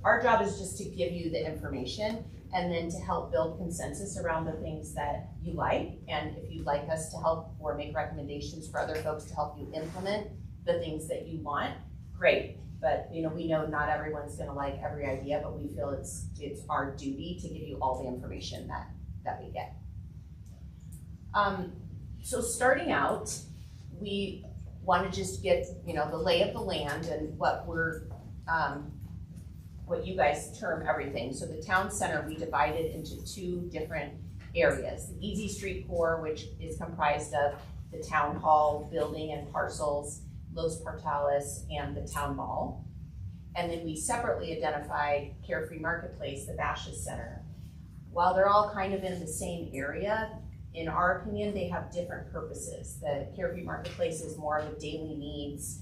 Our job is just to give you the information and then to help build consensus around the things that you like. And if you'd like us to help or make recommendations for other folks to help you implement the things that you want, great. But we know not everyone's gonna like every idea, but we feel it's our duty to give you all the information that we get. So starting out, we want to just get the lay of the land and what you guys term everything. So the town center we divided into two different areas: the Easy Street core, which is comprised of the town hall building and parcels, Los Portales, and the town mall. And then we separately identified Carefree Marketplace, the Bashas Center. While they're all kind of in the same area, in our opinion, they have different purposes. The Carefree Marketplace is more of a daily needs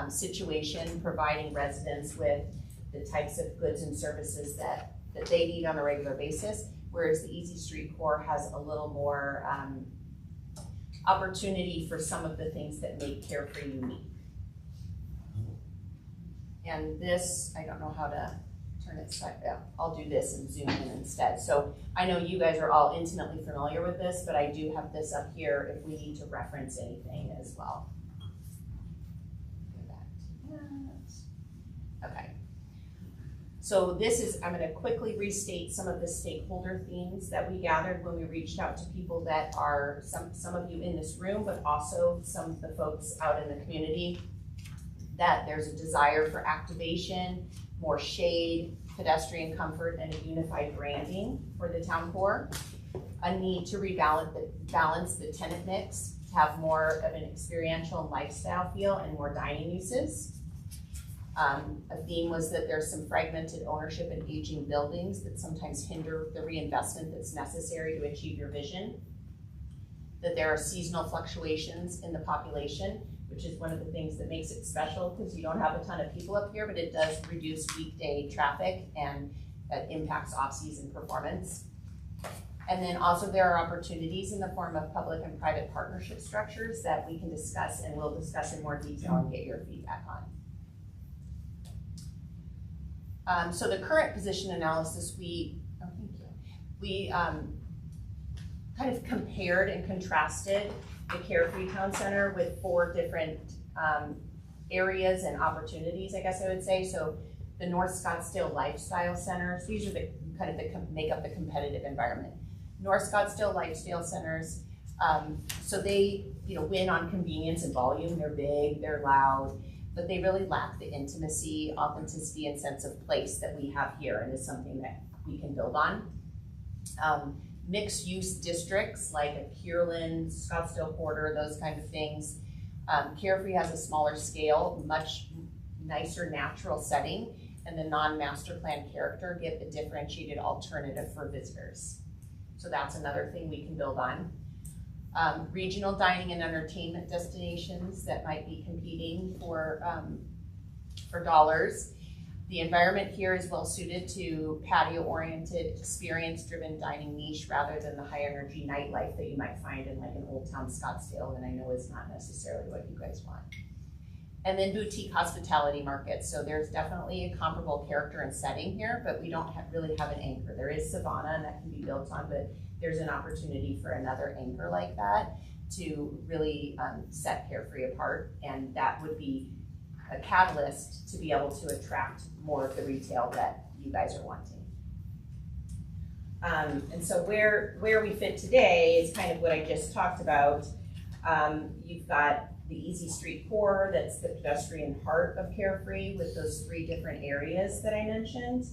situation, providing residents with the types of goods and services that they need on a regular basis, whereas the Easy Street core has a little more opportunity for some of the things that make Carefree unique. And this, I don't know how to turn it back down. I'll do this and zoom in instead. So I know you guys are all intimately familiar with this, but I do have this up here if we need to reference anything as well. Go back to that. Okay. So this is, I'm gonna quickly restate some of the stakeholder themes that we gathered when we reached out to people that are, some of you in this room, but also some of the folks out in the community, that there's a desire for activation, more shade, pedestrian comfort, and a unified branding for the town core. A need to balance the tenant mix to have more of an experiential and lifestyle feel and more dining uses. A theme was that there's some fragmented ownership and aging buildings that sometimes hinder the reinvestment that's necessary to achieve your vision. That there are seasonal fluctuations in the population, which is one of the things that makes it special, because you don't have a ton of people up here, but it does reduce weekday traffic and that impacts off-season performance. And then also there are opportunities in the form of public and private partnership structures that we can discuss and we'll discuss in more detail and get your feedback on. So the current position analysis, we kind of compared and contrasted the Carefree Town Center with 4 different areas and opportunities, I guess I would say. So the North Scottsdale Lifestyle Centers, these are the kind of make up the competitive environment. North Scottsdale Lifestyle Centers, so they win on convenience and volume. They're big, they're loud, but they really lack the intimacy, authenticity, and sense of place that we have here, and is something that we can build on. Mixed use districts like a Kierland, Scottsdale Quarter, those kind of things. Carefree has a smaller scale, much nicer natural setting, and the non-master plan character give a differentiated alternative for visitors. So that's another thing we can build on. Regional dining and entertainment destinations that might be competing for dollars. The environment here is well suited to patio-oriented, experience-driven dining niche rather than the high-energy nightlife that you might find in like an Old Town Scottsdale, and I know is not necessarily what you guys want. And then boutique hospitality markets. So there's definitely a comparable character and setting here, but we don't really have an anchor. There is Savannah, and that can be built on, but there's an opportunity for another anchor like that to really set Carefree apart, and that would be a catalyst to be able to attract more of the retail that you guys are wanting. And so where we fit today is kind of what I just talked about. You've got the Easy Street core, that's the pedestrian heart of Carefree with those 3 different areas that I mentioned.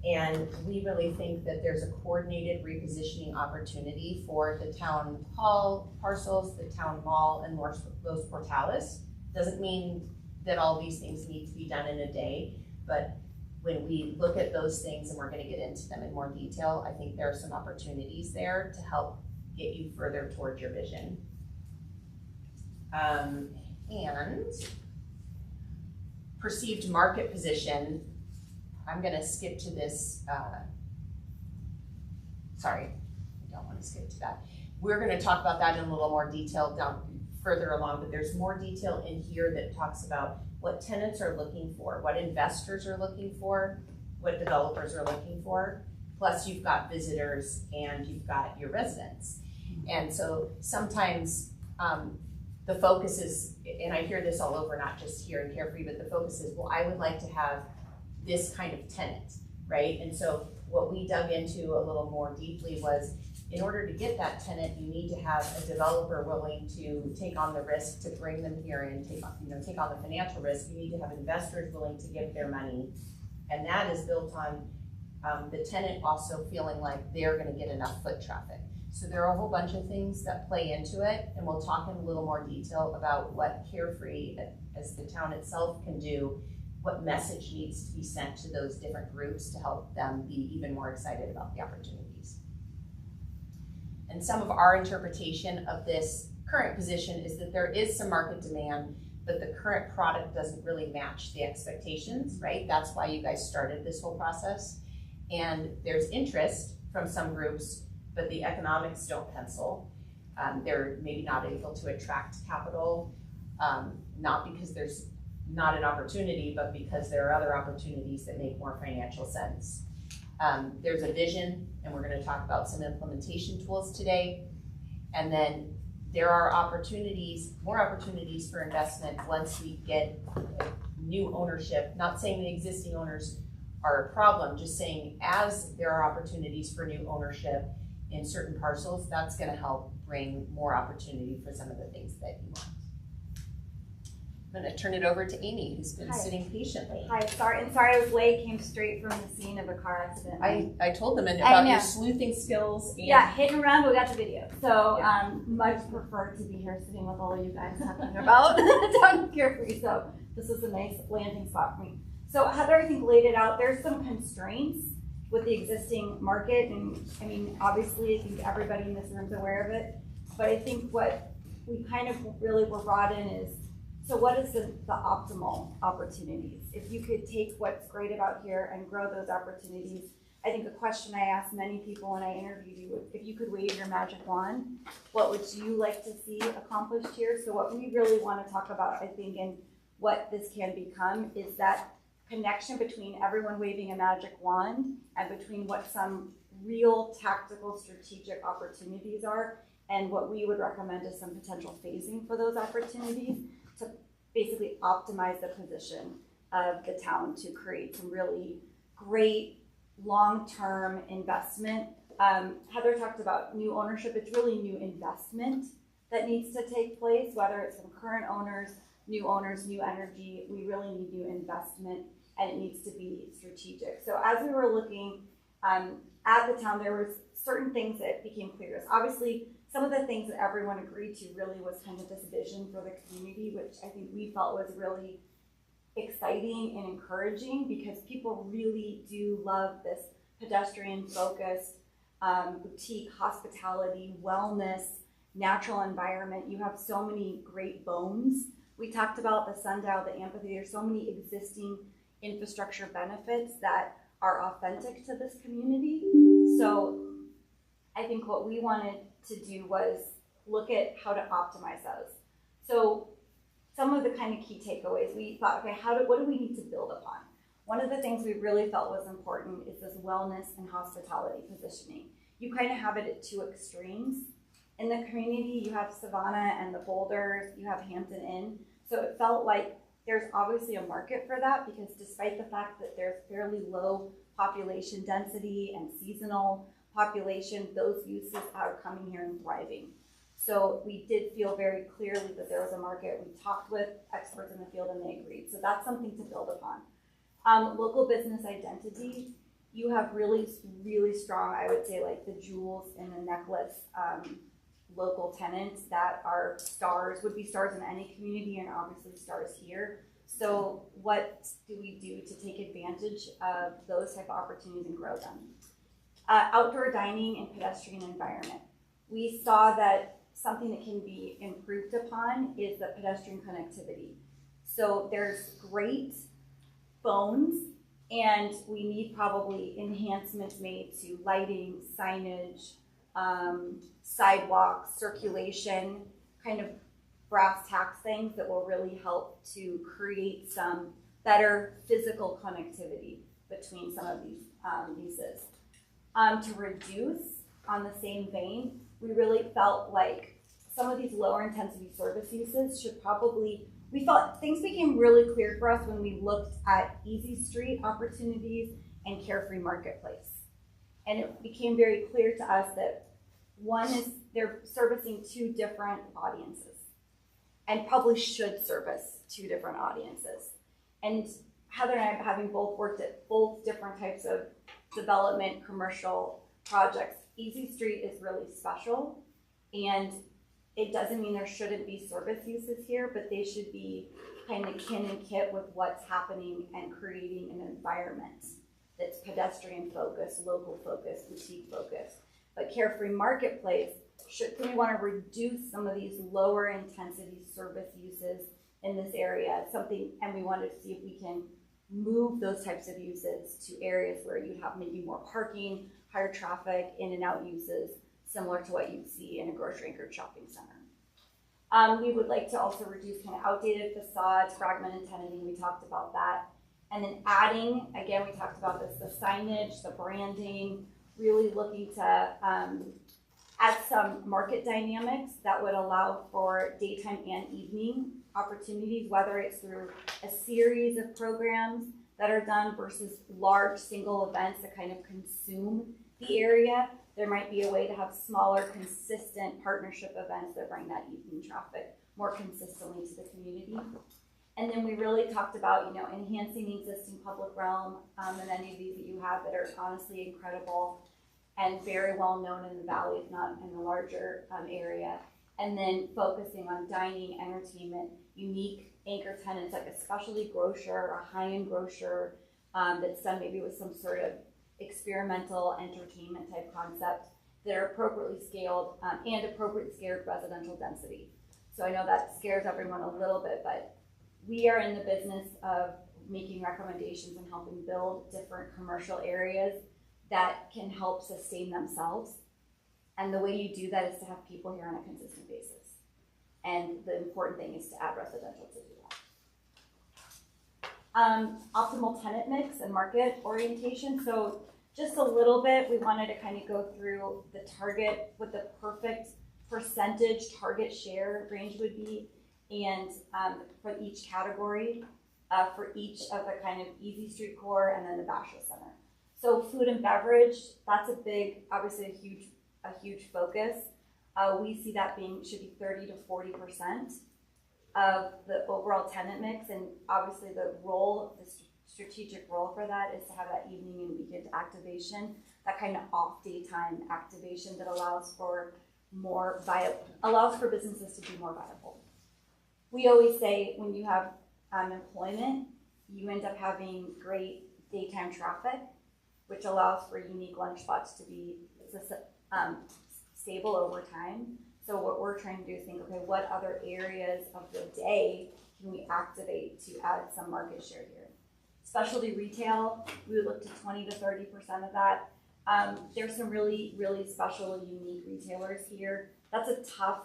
And we really think that there's a coordinated repositioning opportunity for the town hall parcels, the town mall, and Los Portales. Doesn't mean that all these things need to be done in a day, but when we look at those things, and we're going to get into them in more detail, I think there are some opportunities there to help get you further towards your vision. And perceived market position, I'm going to skip to this, sorry, I don't want to skip to that. We're going to talk about that in a little more detail down further along, but there's more detail in here that talks about what tenants are looking for, what investors are looking for, what developers are looking for. Plus you've got visitors and you've got your residents. And so sometimes the focus is, and I hear this all over, not just here in Carefree, but the focus is, well, I would like to have this kind of tenant, right? And so what we dug into a little more deeply was, in order to get that tenant, you need to have a developer willing to take on the risk to bring them here and take on the financial risk. You need to have investors willing to give their money. And that is built on the tenant also feeling like they're gonna get enough foot traffic. So there are a whole bunch of things that play into it, and we'll talk in a little more detail about what Carefree as the town itself can do, what message needs to be sent to those different groups to help them be even more excited about the opportunities. And some of our interpretation of this current position is that there is some market demand, but the current product doesn't really match the expectations, right? That's why you guys started this whole process. And there's interest from some groups, but the economics don't pencil. They're maybe not able to attract capital, not because there's not an opportunity, but because there are other opportunities that make more financial sense. There's a vision, and we're gonna talk about some implementation tools today. And then there are opportunities, more opportunities for investment once we get new ownership. Not saying the existing owners are a problem, just saying as there are opportunities for new ownership in certain parcels, that's gonna help bring more opportunity for some of the things that you want. I'm gonna turn it over to Amy, who's been sitting patiently. Hi, sorry I was late, came straight from the scene of a car accident. I told them about your sleuthing skills. And yeah, hitting around, but we got the video. So much prefer to be here sitting with all of you guys talking about down Carefree. So this is a nice landing spot for me. So Heather, I think, laid it out. There's some constraints with the existing market, and I mean, obviously, I think everybody in this room is aware of it. But I think what we kind of really were brought in is, so what is the optimal opportunities? If you could take what's great about here and grow those opportunities, I think a question I asked many people when I interviewed you, if you could wave your magic wand, what would you like to see accomplished here? So what we really want to talk about, I think, and what this can become is that connection between everyone waving a magic wand and between what some real tactical strategic opportunities are and what we would recommend is some potential phasing for those opportunities to basically optimize the position of the town to create some really great long-term investment. Heather talked about new ownership. It's really new investment that needs to take place, whether it's from current owners, new energy. We really need new investment, and it needs to be strategic. So as we were looking at the town, there was certain things that became clear to us. Obviously, some of the things that everyone agreed to really was kind of this vision for the community, which I think we felt was really exciting and encouraging because people really do love this pedestrian-focused boutique hospitality, wellness, natural environment. You have so many great bones. We talked about the sundial, the amphitheater, so many existing infrastructure benefits that are authentic to this community. So I think what we wanted to do was look at how to optimize those. So some of the kind of key takeaways, we thought, okay, what do we need to build upon? One of the things we really felt was important is this wellness and hospitality positioning. You kind of have it at two extremes. In the community, you have Savannah and the Boulders, you have Hampton Inn. So it felt like there's obviously a market for that because despite the fact that there's fairly low population density and seasonal population, those uses are coming here and thriving. So we did feel very clearly that there was a market. We talked with experts in the field and they agreed. So that's something to build upon. Local business identity, you have really, really strong, I would say, like the jewels in the necklace local tenants that are stars, would be stars in any community and obviously stars here. So what do we do to take advantage of those type of opportunities and grow them? Outdoor dining and pedestrian environment. We saw that something that can be improved upon is the pedestrian connectivity. So there's great bones and we need probably enhancements made to lighting, signage, sidewalks, circulation, kind of brass tacks things that will really help to create some better physical connectivity between some of these uses. To reduce, on the same vein, we really felt like some of these lower intensity service uses should probably, we felt things became really clear for us when we looked at Easy Street opportunities and Carefree Marketplace. And it became very clear to us that one is they're servicing two different audiences and probably should service two different audiences. And Heather and I, having both worked at both different types of development, commercial projects, Easy Street is really special, and it doesn't mean there shouldn't be service uses here, but they should be kind of kin and kit with what's happening and creating an environment that's pedestrian focused, local focused, boutique focused. But Carefree Marketplace, we want to reduce some of these lower intensity service uses in this area, and we wanted to see if we can move those types of uses to areas where you'd have maybe more parking, higher traffic, in and out uses, similar to what you'd see in a grocery anchored shopping center. We would like to also reduce kind of outdated facades, fragmented tenanting, we talked about that. And then adding, again, we talked about this, the signage, the branding, really looking to add some market dynamics that would allow for daytime and evening opportunities, whether it's through a series of programs that are done versus large single events that kind of consume the area. There might be a way to have smaller, consistent partnership events that bring that evening traffic more consistently to the community. And then we really talked about, enhancing the existing public realm, and any of these that you have that are honestly incredible and very well known in the valley, if not in the larger area. And then focusing on dining, entertainment, unique anchor tenants like a specialty grocer or a high-end grocer that's done maybe with some sort of experimental entertainment type concept that are appropriately scaled and appropriately scared residential density. So I know that scares everyone a little bit, but we are in the business of making recommendations and helping build different commercial areas that can help sustain themselves. And the way you do that is to have people here on a consistent basis. And the important thing is to add residential to do that. Optimal tenant mix and market orientation. So just a little bit, we wanted to kind of go through the target, what the perfect percentage target share range would be, and for each category, for each of the kind of Easy Street core and then the Bachelor Center. So food and beverage, that's obviously a huge focus. We see that should be 30 to 40% of the overall tenant mix, and obviously the strategic role for that is to have that evening and weekend activation, that kind of off daytime activation that allows for businesses to be more viable. We always say when you have employment, you end up having great daytime traffic, which allows for unique lunch spots to be stable over time. So what we're trying to do is think, okay, what other areas of the day can we activate to add some market share here? Specialty retail, we would look to 20 to 30% of that. There's some really, really special, unique retailers here. That's a tough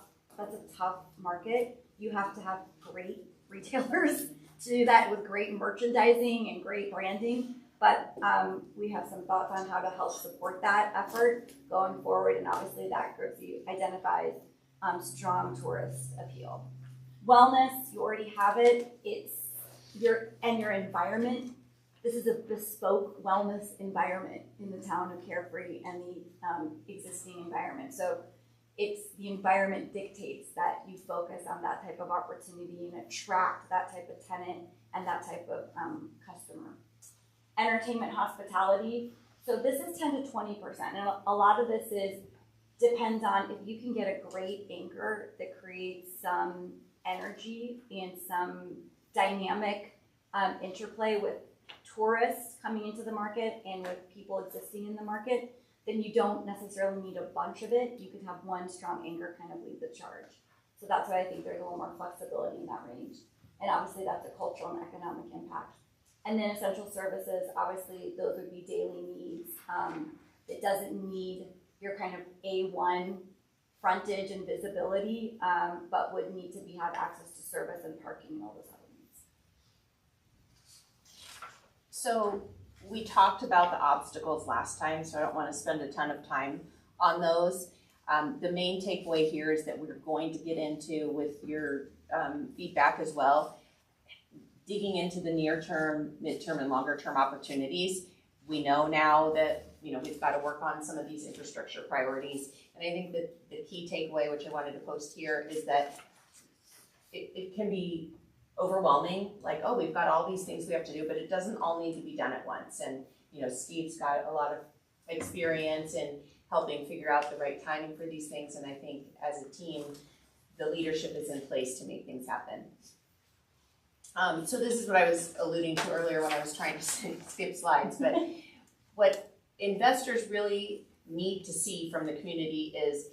market. You have to have great retailers to do that with great merchandising and great branding. But we have some thoughts on how to help support that effort going forward, and obviously that group identifies strong tourist appeal. Wellness, you already have it. It's your environment. This is a bespoke wellness environment in the town of Carefree and the existing environment. So it's the environment dictates that you focus on that type of opportunity and attract that type of tenant and that type of customer. Entertainment, hospitality. So this is 10 to 20%. And a lot of this depends on if you can get a great anchor that creates some energy and some dynamic interplay with tourists coming into the market and with people existing in the market, then you don't necessarily need a bunch of it. You can have one strong anchor kind of lead the charge. So that's why I think there's a little more flexibility in that range. And obviously that's a cultural and economic impact. And then essential services, obviously those would be daily needs. It doesn't need your kind of A1 frontage and visibility, but would need to have access to service and parking and all those other needs. So we talked about the obstacles last time, so I don't want to spend a ton of time on those. The main takeaway here is that we're going to get into, with your feedback as well, digging into the near term, midterm, and longer term opportunities. We know now that we've got to work on some of these infrastructure priorities, and I think that the key takeaway, which I wanted to post here, is that it can be overwhelming, like, oh, we've got all these things we have to do, but it doesn't all need to be done at once. And Steve's got a lot of experience in helping figure out the right timing for these things, and I think as a team, the leadership is in place to make things happen. So this is what I was alluding to earlier when I was trying to skip slides, but what investors really need to see from the community is,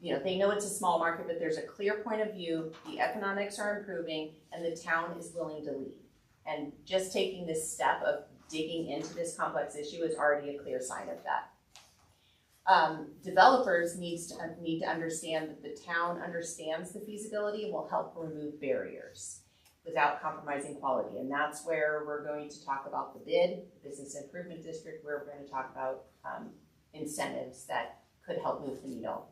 they know it's a small market, but there's a clear point of view, the economics are improving, and the town is willing to lead. And just taking this step of digging into this complex issue is already a clear sign of that. Developers need to understand that the town understands the feasibility and will help remove barriers without compromising quality. And that's where we're going to talk about the bid, the business improvement district, where we're going to talk about incentives that could help move the needle.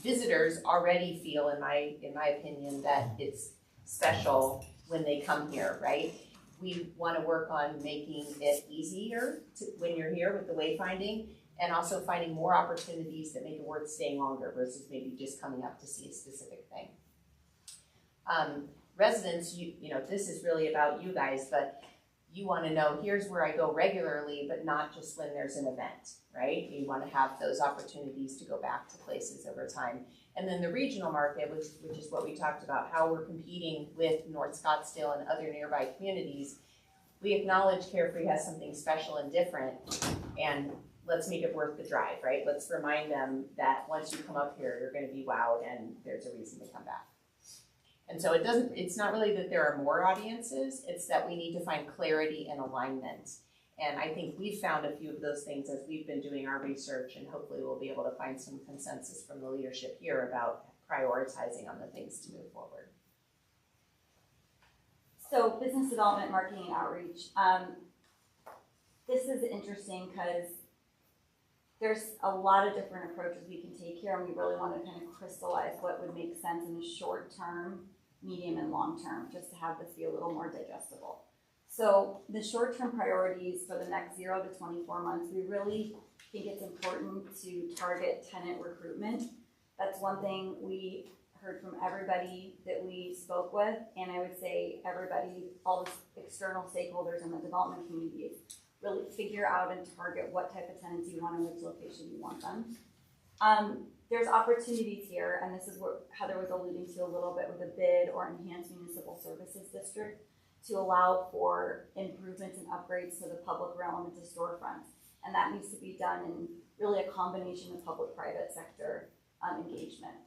Visitors already feel, in my opinion, that it's special when they come here, right? We want to work on making it easier when you're here with the wayfinding, and also finding more opportunities that make it worth staying longer versus maybe just coming up to see a specific thing. Residents, this is really about you guys, but you want to know, here's where I go regularly, but not just when there's an event, right? You want to have those opportunities to go back to places over time. And then the regional market, which is what we talked about, how we're competing with North Scottsdale and other nearby communities. We acknowledge Carefree has something special and different, and let's make it worth the drive, right? Let's remind them that once you come up here, you're going to be wowed and there's a reason to come back. And so it's not really that there are more audiences, it's that we need to find clarity and alignment. And I think we've found a few of those things as we've been doing our research, and hopefully we'll be able to find some consensus from the leadership here about prioritizing on the things to move forward. So business development, marketing, and outreach. This is interesting because there's a lot of different approaches we can take here, and we really want to kind of crystallize what would make sense in the short term, medium, and long term, just to have this be a little more digestible. So the short term priorities for the next 0 to 24 months, we really think it's important to target tenant recruitment. That's one thing we heard from everybody that we spoke with, and I would say everybody, all the external stakeholders in the development community, really figure out and target what type of tenants you want and which location you want them. There's opportunities here, and this is what Heather was alluding to a little bit with a bid or enhanced municipal services district to allow for improvements and upgrades to the public realm and to storefronts. And that needs to be done in really a combination of public-private sector engagement.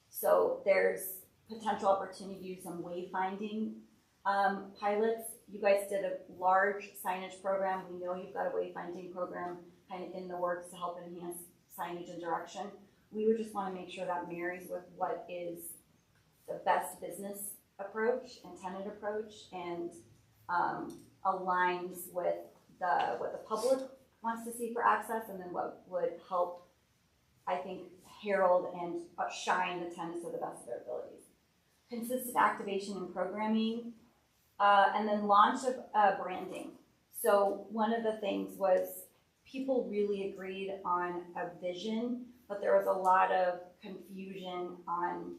So there's potential opportunity to do some wayfinding pilots. You guys did a large signage program. We know you've got a wayfinding program kind of in the works to help enhance signage and direction. We would just want to make sure that marries with what is the best business approach and tenant approach, and aligns with what the public wants to see for access, and then what would help, I think, herald and shine the tenants to the best of their abilities. Consistent activation and programming, and then launch of branding. So one of the things was people really agreed on a vision, but there was a lot of confusion on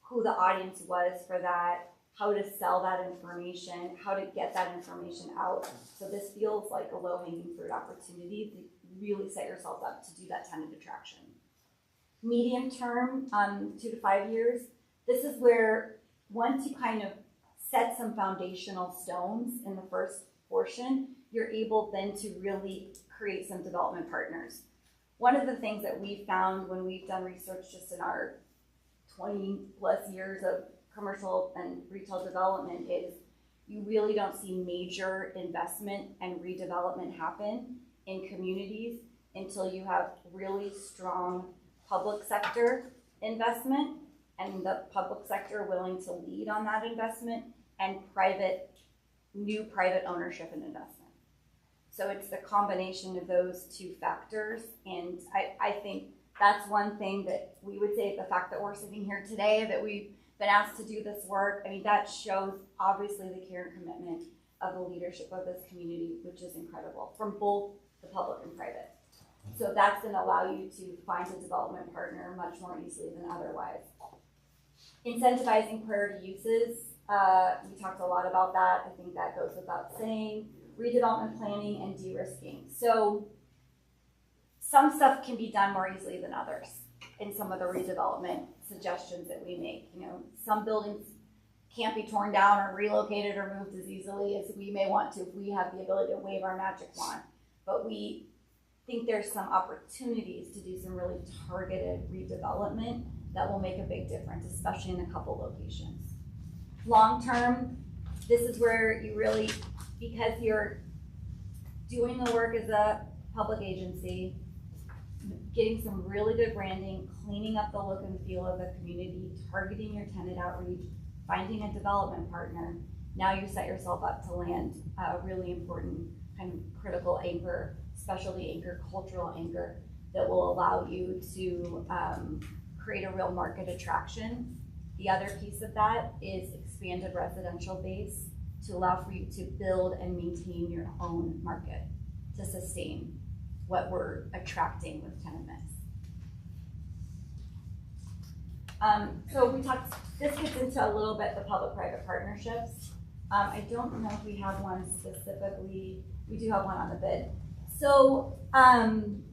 who the audience was for that, how to sell that information, how to get that information out. So this feels like a low-hanging fruit opportunity to really set yourself up to do that tenant attraction. Medium term, 2 to 5 years, this is where once you kind of set some foundational stones in the first portion, you're able then to really create some development partners. One of the things that we found when we've done research just in our 20 plus years of commercial and retail development is you really don't see major investment and redevelopment happen in communities until you have really strong public sector investment and the public sector willing to lead on that investment, and new private ownership and investment. So it's the combination of those two factors. And I think that's one thing that we would say, the fact that we're sitting here today, that we've been asked to do this work, I mean, that shows obviously the care and commitment of the leadership of this community, which is incredible, from both the public and private. So that's going to allow you to find a development partner much more easily than otherwise. Incentivizing priority uses, we talked a lot about that. I think that goes without saying. Redevelopment planning and de-risking. So some stuff can be done more easily than others in some of the redevelopment suggestions that we make. You know, some buildings can't be torn down or relocated or moved as easily as we may want to if we have the ability to wave our magic wand. But we think there's some opportunities to do some really targeted redevelopment that will make a big difference, especially in a couple locations. Long term, this is where you really, because you're doing the work as a public agency, getting some really good branding, cleaning up the look and feel of the community, targeting your tenant outreach, finding a development partner, now you set yourself up to land a really important kind of critical anchor, specialty anchor, cultural anchor that will allow you to create a real market attraction. The other piece of that is expanded residential base to allow for you to build and maintain your own market to sustain what we're attracting with tenant mix. So we talked, this gets into a little bit the public-private partnerships. I don't know if we have one specifically. We do have one on the bid. So I'm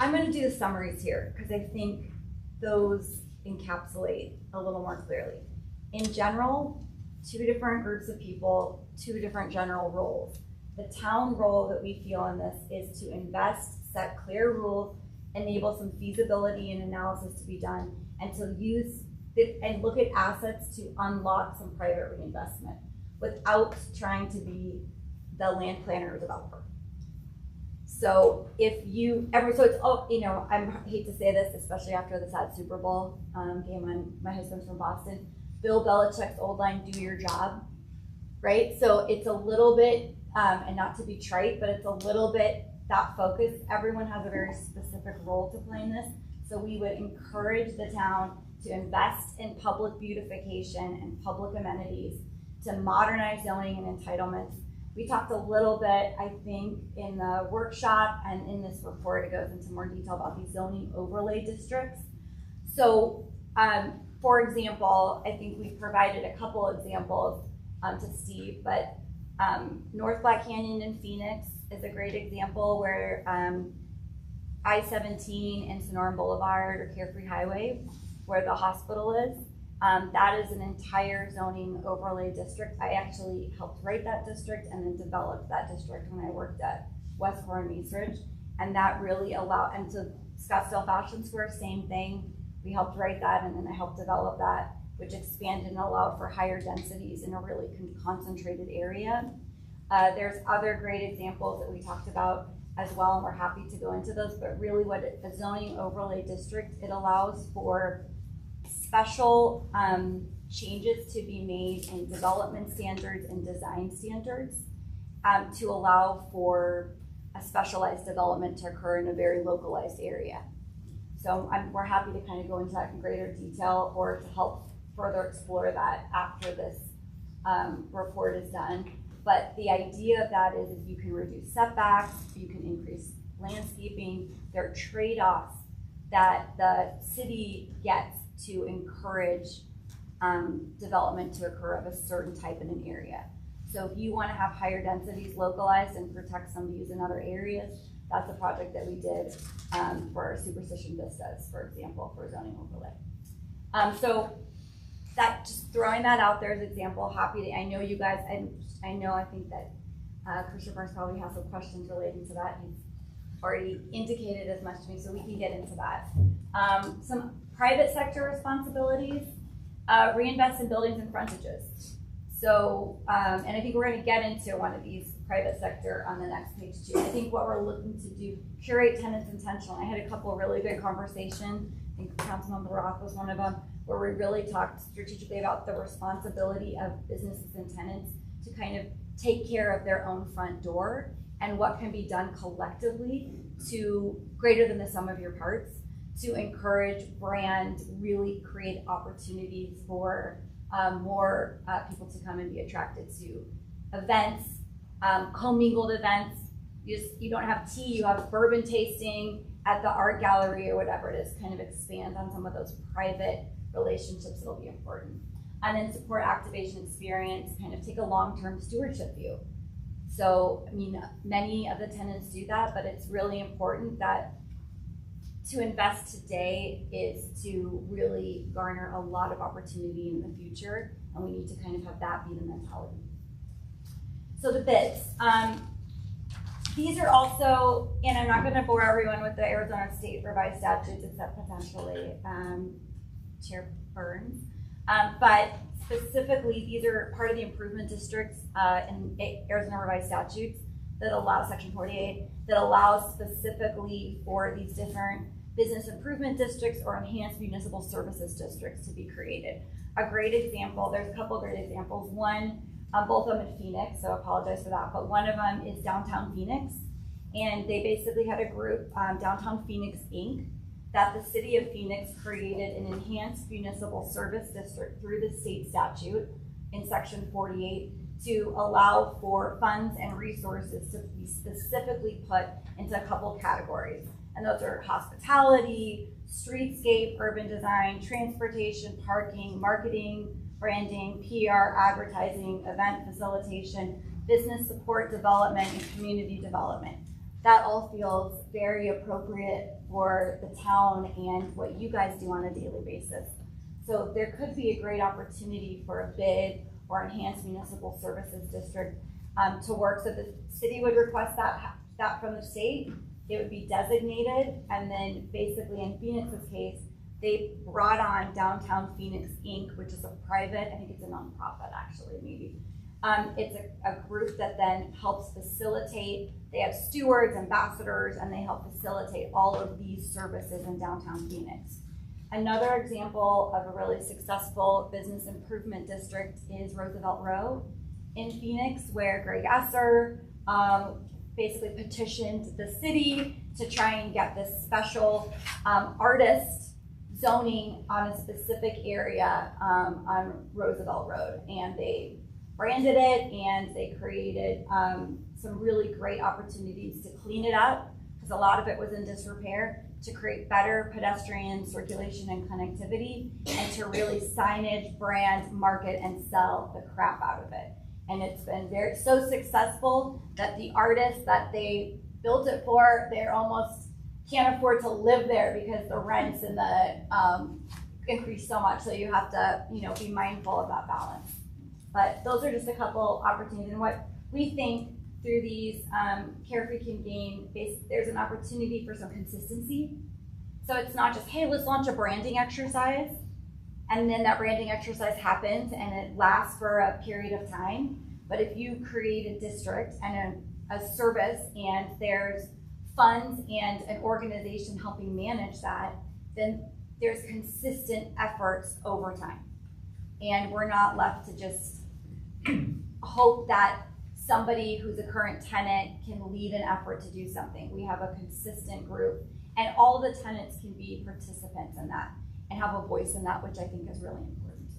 going to do the summaries here because I think those encapsulate a little more clearly. In general, two different groups of people, two different general roles. The town role that we feel in this is to invest, set clear rules, enable some feasibility and analysis to be done, and to use it and look at assets to unlock some private reinvestment without trying to be the land planner or developer. So if you ever, so it's, oh, you know, I hate to say this, especially after the sad Super Bowl game on, my husband's from Boston, Bill Belichick's old line, do your job, right? So it's a little bit, and not to be trite, but it's a little bit that focus. Everyone has a very specific role to play in this. So we would encourage the town to invest in public beautification and public amenities, to modernize zoning and entitlements. We talked a little bit, I think, in the workshop and in this report, it goes into more detail about these zoning overlay districts. So, for example, I think we provided a couple examples to Steve, but North Black Canyon in Phoenix is a great example where I-17 and Sonoran Boulevard or Carefree Highway, where the hospital is, that is an entire zoning overlay district. I actually helped write that district and then developed that district when I worked at Westcore and Eastridge. And that really allowed, and so Scottsdale Fashion Square, same thing. We helped write that and then I helped develop that, which expanded and allowed for higher densities in a really concentrated area. There's other great examples that we talked about as well, and we're happy to go into those, but really what a zoning overlay district, it allows for special changes to be made in development standards and design standards to allow for a specialized development to occur in a very localized area. So we're happy to kind of go into that in greater detail or to help further explore that after this report is done. But the idea of that is you can reduce setbacks, you can increase landscaping. There are trade-offs that the city gets to encourage development to occur of a certain type in an area. So if you want to have higher densities localized and protect some views in other areas, that's a project that we did for our Superstition Vistas, for example, for zoning overlay. So that, just throwing that out there as an example, happy to, I know you guys, I think that Christopher Burns probably has some questions relating to that. He's already indicated as much to me, so we can get into that. Some private sector responsibilities, reinvest in buildings and frontages. So, and I think we're going to get into one of these private sector on the next page too. I think what we're looking to do, curate tenants intentionally. I had a couple of really good conversations. I think Councilmember Roth was one of them, where we really talked strategically about the responsibility of businesses and tenants to kind of take care of their own front door and what can be done collectively to greater than the sum of your parts to encourage brand, really create opportunities for more people to come and be attracted to events, commingled events. You don't have tea, you have bourbon tasting at the art gallery or whatever it is. Kind of expand on some of those private relationships that'll be important. And then support activation experience, kind of take a long-term stewardship view. So, I mean, many of the tenants do that, but it's really important that to invest today is to really garner a lot of opportunity in the future, and we need to kind of have that be the mentality. So the bids. These are also, and I'm not going to bore everyone with the Arizona State revised statutes except potentially Chair Burns, but specifically these are part of the improvement districts in Arizona revised statutes that allow Section 48 that allows specifically for these different business improvement districts or enhanced municipal services districts to be created. A great example, there's a couple of great examples. One, both of them in Phoenix, so I apologize for that, but one of them is downtown Phoenix, and they basically had a group, Downtown Phoenix Inc., that the city of Phoenix created an enhanced municipal service district through the state statute in Section 48 to allow for funds and resources to be specifically put into a couple categories. And those are hospitality, streetscape, urban design, transportation, parking, marketing, branding, PR, advertising, event facilitation, business support development, and community development. That all feels very appropriate for the town and what you guys do on a daily basis. So there could be a great opportunity for a bid or enhanced municipal services district to work. So the city would request that from the state. It would be designated, and then basically in Phoenix's case, they brought on Downtown Phoenix Inc., which is a private, I think it's a nonprofit actually, maybe. It's a group that then helps facilitate, they have stewards, ambassadors, and they help facilitate all of these services in downtown Phoenix. Another example of a really successful business improvement district is Roosevelt Row in Phoenix, where Greg Esser basically petitioned the city to try and get this special artist zoning on a specific area on Roosevelt Road. And they branded it and they created some really great opportunities to clean it up, because a lot of it was in disrepair, to create better pedestrian circulation and connectivity, and to really signage, brand, market, and sell the crap out of it. And it's been so successful that the artists that they built it for, they're almost can't afford to live there because the rents and the increase so much. So you have to, be mindful of that balance. But those are just a couple opportunities. And what we think through these Carefree can gain, there's an opportunity for some consistency. So it's not just, hey, let's launch a branding exercise, and then that branding exercise happens and it lasts for a period of time. But if you create a district and a service and there's funds and an organization helping manage that, then there's consistent efforts over time. And we're not left to just hope that somebody who's a current tenant can lead an effort to do something. We have a consistent group, and all the tenants can be participants in that and have a voice in that, which I think is really important.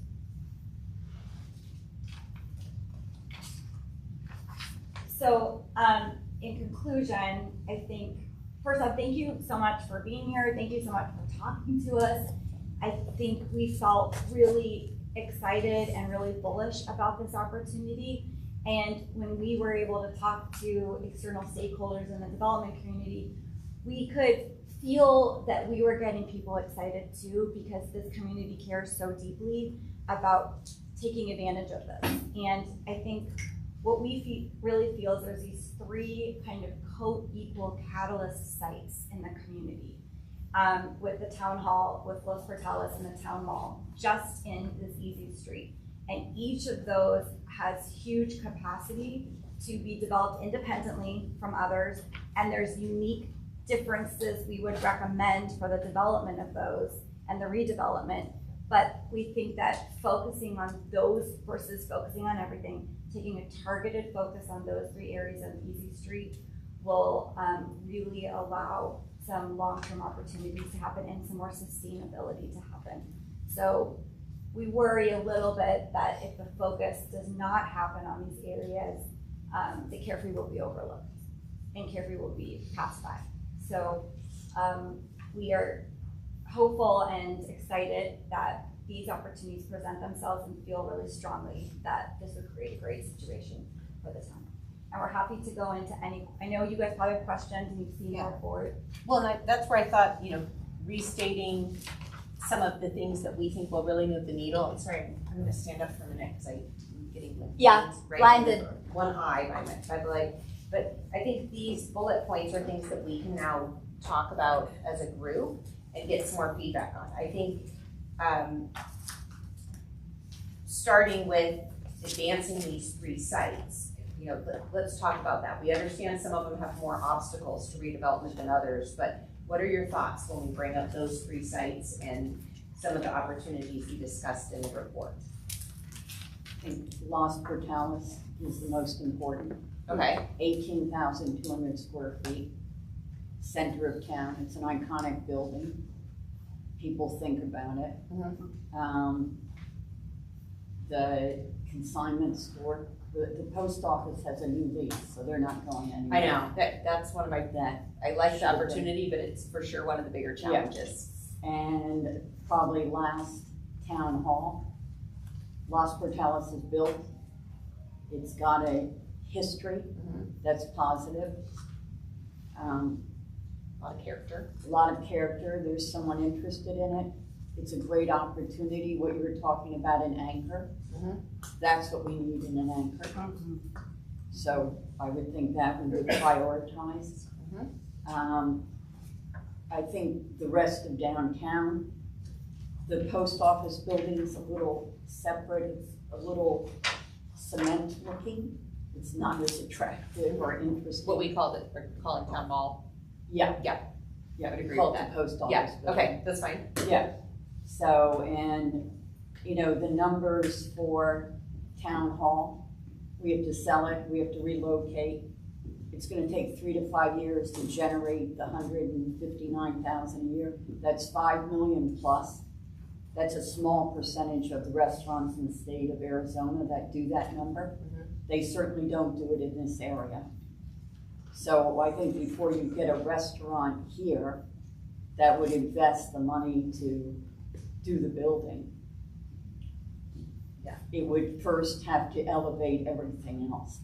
So in conclusion, I think, first off, thank you so much for being here. Thank you so much for talking to us. I think we felt really excited and really bullish about this opportunity. And when we were able to talk to external stakeholders in the development community, we could feel that we were getting people excited too, because this community cares so deeply about taking advantage of this. And I think what we really feel is there's these three kind of co-equal catalyst sites in the community, with the town hall, with Los Portales, and the town mall, just in this easy street. And each of those has huge capacity to be developed independently from others, and there's unique differences we would recommend for the development of those and the redevelopment. But we think that focusing on those versus focusing on everything, taking a targeted focus on those 3 areas of Easy Street will really allow some long-term opportunities to happen and some more sustainability to happen. So we worry a little bit that if the focus does not happen on these areas, the Carefree will be overlooked and Carefree will be passed by. So we are hopeful and excited that these opportunities present themselves and feel really strongly that this would create a great situation for the town. And we're happy to go into any, I know you guys probably have questions and you've seen our report. Well, and that's where I thought, restating some of the things that we think will really move the needle. I'm sorry, I'm gonna stand up for a minute because I'm getting blinded. One eye by the light. But I think these bullet points are things that we can now talk about as a group and get some more feedback on. I think starting with advancing these 3 sites, let's talk about that. We understand some of them have more obstacles to redevelopment than others, but what are your thoughts when we bring up those 3 sites and some of the opportunities you discussed in the report? I think Los Portales is the most important. Okay. 18,200 square feet, center of town. It's an iconic building. People think about it. Mm-hmm. The consignment store, the post office has a new lease, so they're not going anywhere. I know, that's one of my, I like the opportunity, but it's for sure one of the bigger challenges. Yeah. And probably last, town hall. Los Portales is built. It's got a history that's positive. A lot of character. A lot of character. There's someone interested in it. It's a great opportunity. What you were talking about, an anchor. That's what we need in an anchor. So I would think that would be prioritized. I think the rest of downtown, the post office building is a little separate. It's a little cement looking. It's not as attractive or interesting. What we're calling town hall. Yeah. Yeah. I would agree called with that. The post office. Yeah, building. okay, that's fine. Yeah. So, and the numbers for town hall, we have to sell it, we have to relocate. It's gonna take 3 to 5 years to generate the 159,000 a year. That's 5 million plus. That's a small percentage of the restaurants in the state of Arizona that do that number. They certainly don't do it in this area. So I think before you get a restaurant here that would invest the money to do the building, it would first have to elevate everything else.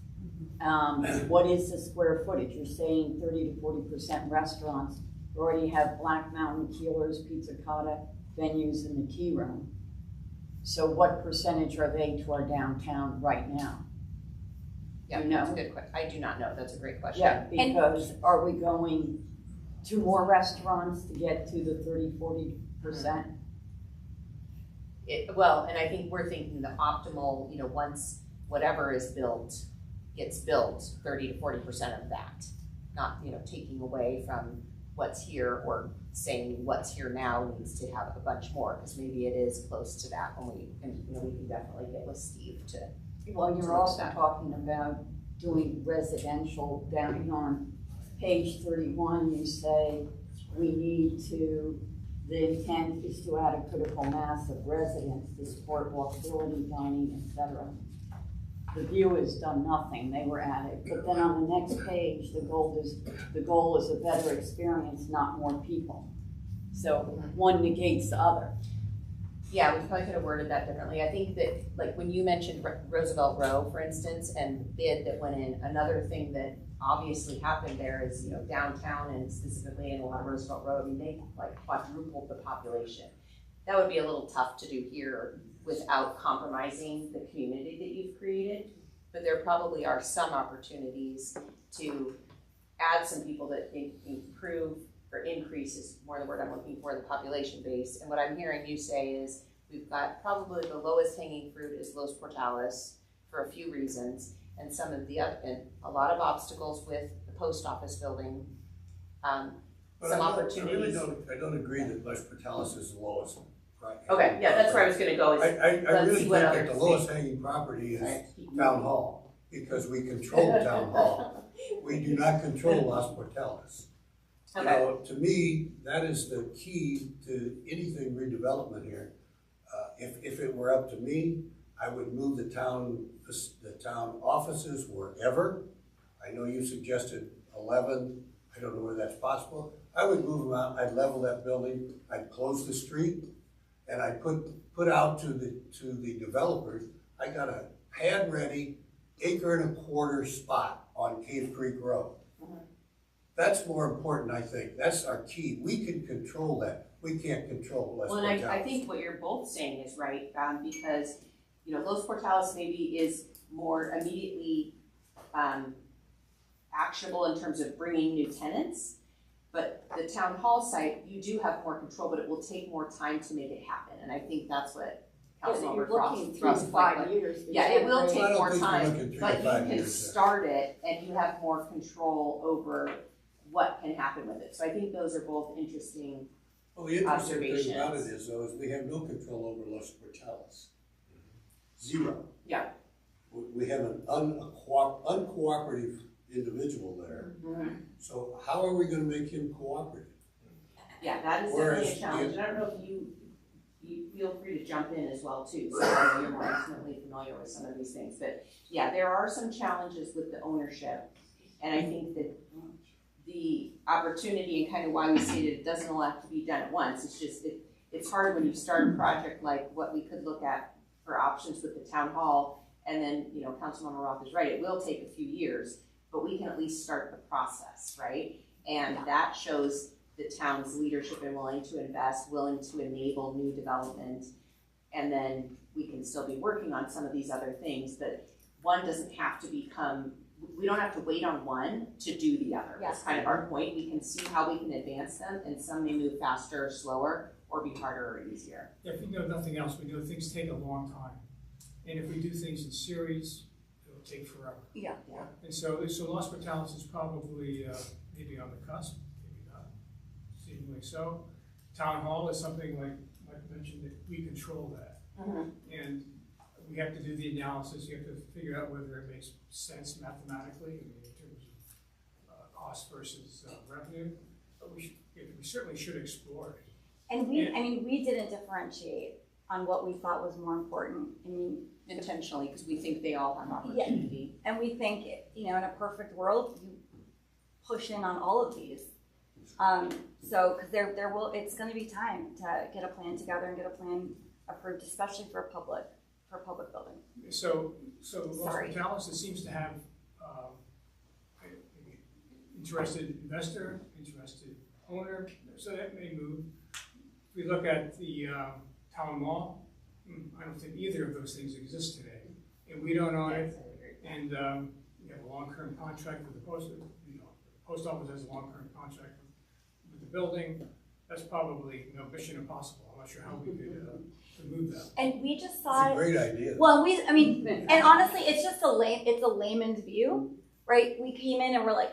What is the square footage? You're saying 30 to 40% restaurants. We already have Black Mountain, Keeler's, Pizza Cotta venues in the tea room. So what percentage are they to our downtown right now? Yeah, that's a good question. I do not know. That's a great question. Yeah, because are we going to more restaurants to get to the 30, 40%? Well, and I think we're thinking the optimal, once whatever is built, gets built, 30 to 40% of that. Not, taking away from what's here or saying what's here now needs to have a bunch more, because maybe it is close to that when we can definitely get with Steve to. Well, you're also talking about doing residential down on page 31. You say we need to, the intent is to add a critical mass of residents to support walkability, dining, etc. The View has done nothing. They were added, but then on the next page, the goal is a better experience, not more people. So one negates the other. Yeah, we probably could have worded that differently. I think that, like, when you mentioned Roosevelt Row, for instance, and the bid that went in, another thing that obviously happened there is, downtown and specifically in a lot of Roosevelt Row, they quadrupled the population. That would be a little tough to do here without compromising the community that you've created. But there probably are some opportunities to add some people that improve or increase is more the word I'm looking for, the population base. And what I'm hearing you say is we've got probably the lowest hanging fruit is Los Portales for a few reasons. and some of the other, and a lot of obstacles with the post office building. But Some I opportunities. I don't agree that Les Portalis is the lowest. Okay, yeah, that's where I was gonna go, I is, really let's see think what that others the say. lowest hanging property is Right. town hall, because we control town hall. We do not control Las Portalis. You Okay. know, to me, that is the key to anything redevelopment here. If it were up to me, I would move the town offices wherever. I know you suggested 11, I don't know whether that's possible. I would move them out, I'd level that building, I'd close the street, and I'd put out to the developers, I got a pad-ready, acre-and-a-quarter spot on Cave Creek Road. That's more important, I think. That's our key. We can control that. We can't control Los Well, Portales. and I think what you're both saying is right, because, you know, Los Portales maybe is more immediately actionable in terms of bringing new tenants. But the town hall site, you do have more control, but it will take more time to make it happen. And I think that's what Councilmember You're looking 3 Frost to pointed 5 out. years. to Yeah, it will generate- take I don't more think we're time, looking 3 to but you 5 can years there. start it and you have more control over what can happen with it. So I think those are both interesting. Well, the interesting thing observations. about it is, though, is we have no control over Los Portales. Zero. Yeah. We have an uncooperative individual there, so how are we gonna make him cooperative? Yeah, that is Whereas definitely a challenge. And I don't know if you feel free to jump in as well too. So I know you're more intimately familiar with some of these things, but yeah, there are some challenges with the ownership. And I think that the opportunity and kind of why we stated it doesn't all have to be done at once. It's just, it's hard when you start a project like what we could look at for options with the town hall. And then, you know, Councilmember Roth is right, it will take a few years, but we can at least start the process, right? And that shows the town's leadership and willing to invest, willing to enable new development. And then we can still be working on some of these other things, but one doesn't have to become, we don't have to wait on one to do the other. Yes. That's kind of our point. We can see how we can advance them, and some may move faster or slower, or be harder or easier. If we know nothing else, we know things take a long time. And if we do things in series, it'll take forever. Yeah. And so Los Portales is probably maybe on the cusp, maybe not, seemingly so. Town hall is something like Mike mentioned, that we control that. And we have to do the analysis, you have to figure out whether it makes sense mathematically, in terms of cost versus revenue. But we certainly should explore it. And we didn't differentiate on what we thought was more important. I mean, Intentionally, because we think they all have opportunity. and we think, you know, in a perfect world, you push in on all of these. So, because it's going to be time to get a plan together and get a plan approved, especially for a public building. So Los Sorry. Portales, it seems to have interested investor, interested owner, so that may move. If we look at the town mall, I don't think either of those things exist today, and we don't own it. And we have a long-term contract with the post office has a long-term contract with the building. That's probably, you know, mission impossible. I'm not sure how we could move that. And we just It's thought, a great idea. well, and honestly, it's just it's a layman's view, right? We came in and we're like,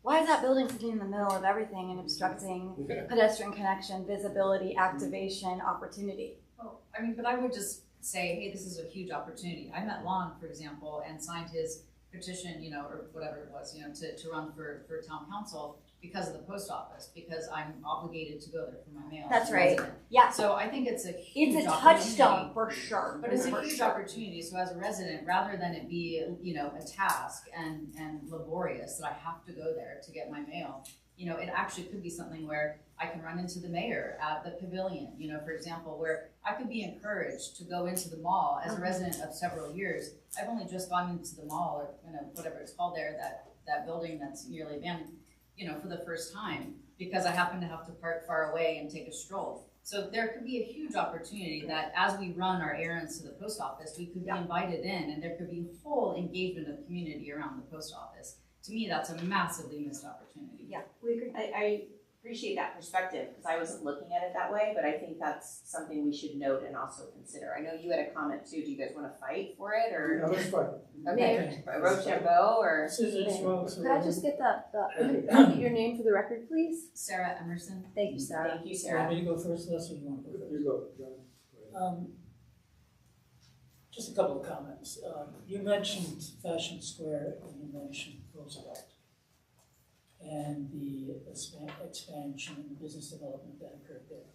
why is that building sitting in the middle of everything and obstructing pedestrian connection, visibility, activation, opportunity? Well, I mean, but I would just say, hey, this is a huge opportunity. I met Lon, for example, and signed his petition, you know, or whatever it was, you know, to run for town council because of the post office, because I'm obligated to go there for my mail. That's as a right. resident. Yeah, So I think it's a huge it's a opportunity. touchstone for sure. But it's a For huge sure. opportunity, so as a resident, rather than it be, you know, a task and laborious that I have to go there to get my mail, you know, it actually could be something where I can run into the mayor at the pavilion, you know, for example, where I could be encouraged to go into the mall as a resident of several years. I've only just gone into the mall, or, you know, whatever it's called there, that building that's nearly abandoned, you know, for the first time, because I happen to have to park far away and take a stroll. So there could be a huge opportunity that as we run our errands to the post office, we could be invited in, and there could be whole engagement of community around the post office. To me, that's a massively missed opportunity. Yeah, we agree. I appreciate that perspective, because I wasn't looking at it that way, but I think that's something we should note and also consider. I know you had a comment too. Do you guys want to fight for it, or? No, that's fine. Okay, Rochambeau, or? Could I just get your name for the record, please? Sarah Emerson. Thank you, Sarah. Thank you, Want Sarah. me to go first, Les, or you want to go first? You go, John. Just a couple of comments. You mentioned Fashion Square and you mentioned Roosevelt and the expansion and business development that occurred there.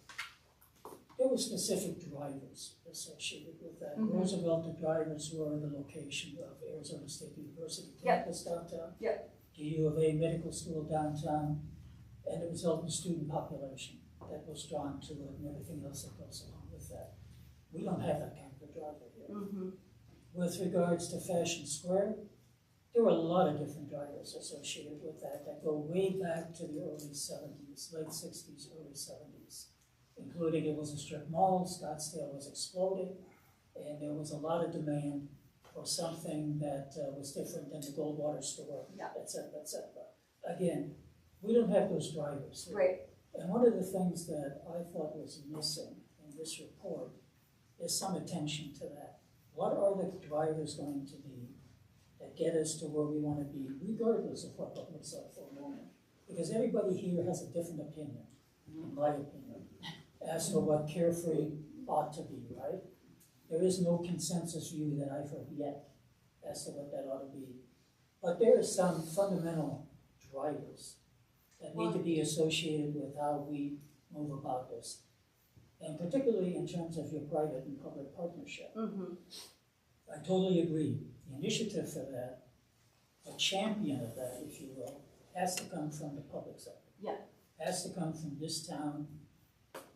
There were specific drivers associated with that. Mhm. Roosevelt, the drivers were the location of Arizona State University campus downtown. Yep. The U of A Medical School downtown, and the resultant student population that was drawn to it and everything else that goes along with that. We don't have that kind of a driver here. Mm-hmm. With regards to Fashion Square, there were a lot of different drivers associated with that go way back to the early 70s, late 60s, early 70s, including it was a strip mall, Scottsdale was exploding, and there was a lot of demand for something that was different than the Goldwater store, Yeah. et cetera, et cetera. Again, we don't have those drivers here. Right. And one of the things that I thought was missing in this report is some attention to that. What are the drivers going to be that get us to where we want to be, regardless of what that looks like for a moment? Because everybody here has a different opinion, in my opinion, as to what carefree ought to be, right? There is no consensus view that I've heard yet as to what that ought to be. But there are some fundamental drivers that need to be associated with how we move about this. And particularly in terms of your private and public partnership. Mm-hmm. I totally agree. The initiative for that, the champion of that, if you will, has to come from the public sector. Yeah. Has to come from this town,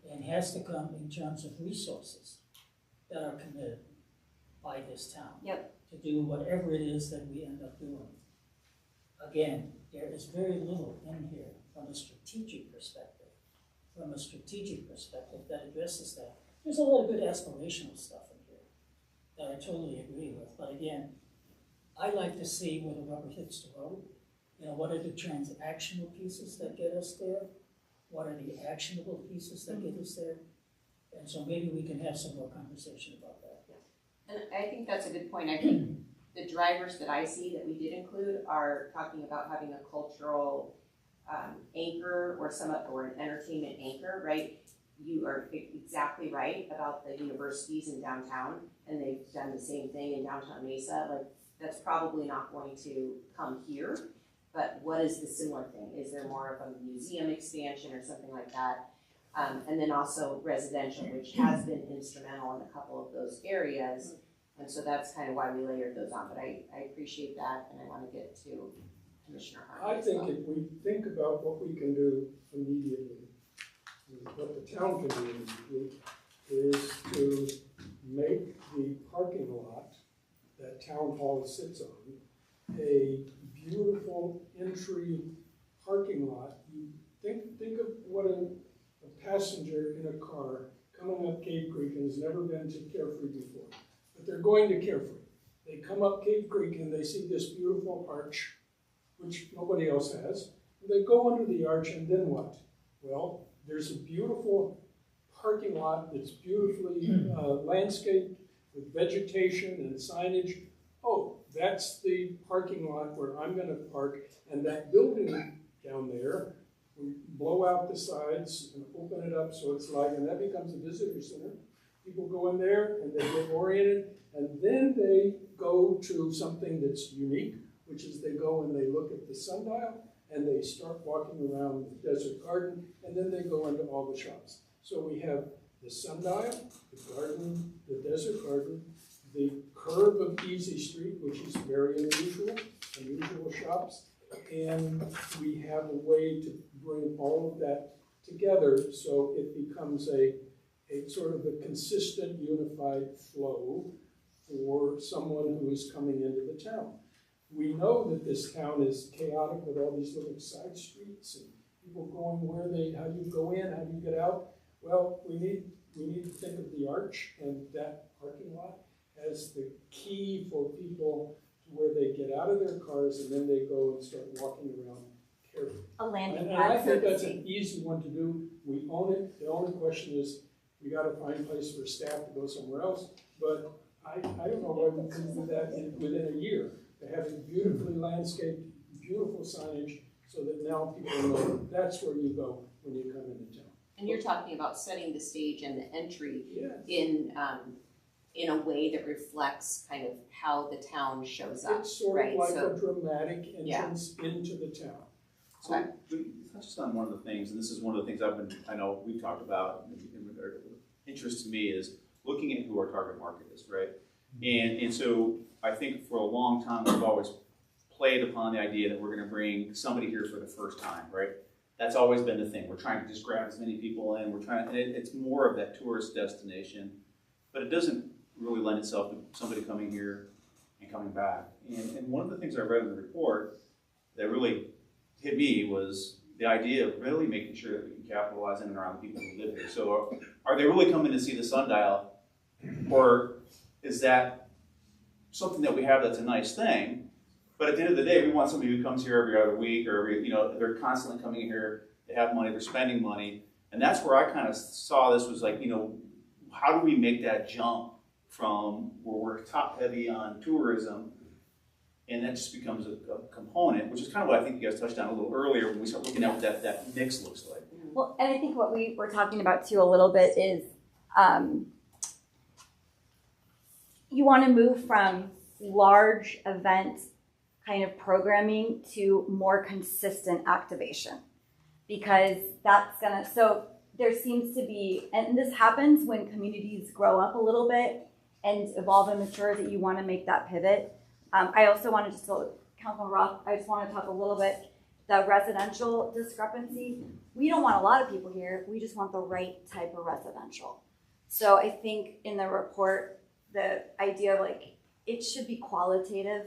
and has to come in terms of resources that are committed by this town. Yep. To do whatever it is that we end up doing. Again, there is very little in here from a strategic perspective. From a strategic perspective that addresses that. There's a lot of good aspirational stuff in here that I totally agree with. But again, I like to see where the rubber hits the road. You know, what are the transactional pieces that get us there? What are the actionable pieces that get us there? And so maybe we can have some more conversation about that. And I think that's a good point. I think the drivers that I see that we did include are talking about having a cultural anchor or an entertainment anchor, right? You are exactly right about the universities in downtown, and they've done the same thing in downtown Mesa. Like, that's probably not going to come here, but what is the similar thing? Is there more of a museum expansion or something like that? And then also residential, which has been instrumental in a couple of those areas. And so that's kind of why we layered those on, but I appreciate that, and I want to get to Commissioner Harmon I as think well. if we think about what we can do immediately, what the town can do immediately, is to make the parking lot that Town Hall sits on a beautiful entry parking lot. You think of what a passenger in a car coming up Cave Creek and has never been to Carefree before, but they're going to Carefree. They come up Cave Creek and they see this beautiful arch, which nobody else has. They go under the arch, and then what? Well, there's a beautiful parking lot that's beautifully landscaped with vegetation and signage. Oh, that's the parking lot where I'm going to park, and that building down there, we blow out the sides and open it up so it's light, and that becomes a visitor center. People go in there and they get oriented, and then they go to something that's unique, which is they go and they look at the sundial, and they start walking around the desert garden, and then they go into all the shops. So we have the sundial, the garden, the desert garden, the curve of Easy Street, which is very unusual shops, and we have a way to bring all of that together so it becomes a sort of a consistent, unified flow for someone who is coming into the town. We know that this town is chaotic with all these little side streets and people going how do you go in, how do you get out? Well, we need to think of the arch, and that parking lot as the key for people to where they get out of their cars and then they go and start walking around carefully. A landing And I pad, so think to that's speak. an easy one to do. We own it. The only question is, we gotta find a place for staff to go somewhere else. But I don't know whether we can do that within a year. To have it beautifully landscaped, beautiful signage, so that now people know that's where you go when you come into town. And you're talking about setting the stage and the entry Yeah. in a way that reflects kind of how the town shows up, It's sort right? of like So, a dramatic entrance into the town. So, but touched on one of the things, and this is one of the things I know we've talked about in regard to interest to me is looking at who our target market is, right? And so I think for a long time, we've always played upon the idea that we're gonna bring somebody here for the first time, right? That's always been the thing. We're trying to just grab as many people in. And it's more of that tourist destination, but it doesn't really lend itself to somebody coming here and coming back. And one of the things I read in the report that really hit me was the idea of really making sure that we can capitalize in and around the people who live here. So are they really coming to see the sundial, or is that something that we have that's a nice thing? But at the end of the day, we want somebody who comes here every other week, or they're constantly coming here, they have money, they're spending money. And that's where I kind of saw this was like, how do we make that jump from where we're top heavy on tourism, and that just becomes a component, which is kind of what I think you guys touched on a little earlier when we start looking at what that mix looks like. Well, and I think what we were talking about too a little bit is you want to move from large event kind of programming to more consistent activation, because that's gonna, so there seems to be, and this happens when communities grow up a little bit and evolve and mature, that you want to make that pivot. I also wanted to tell Councilman Roth, I just want to talk a little bit, the residential discrepancy. We don't want a lot of people here, we just want the right type of residential. So I think in the report, the idea of like, it should be qualitative,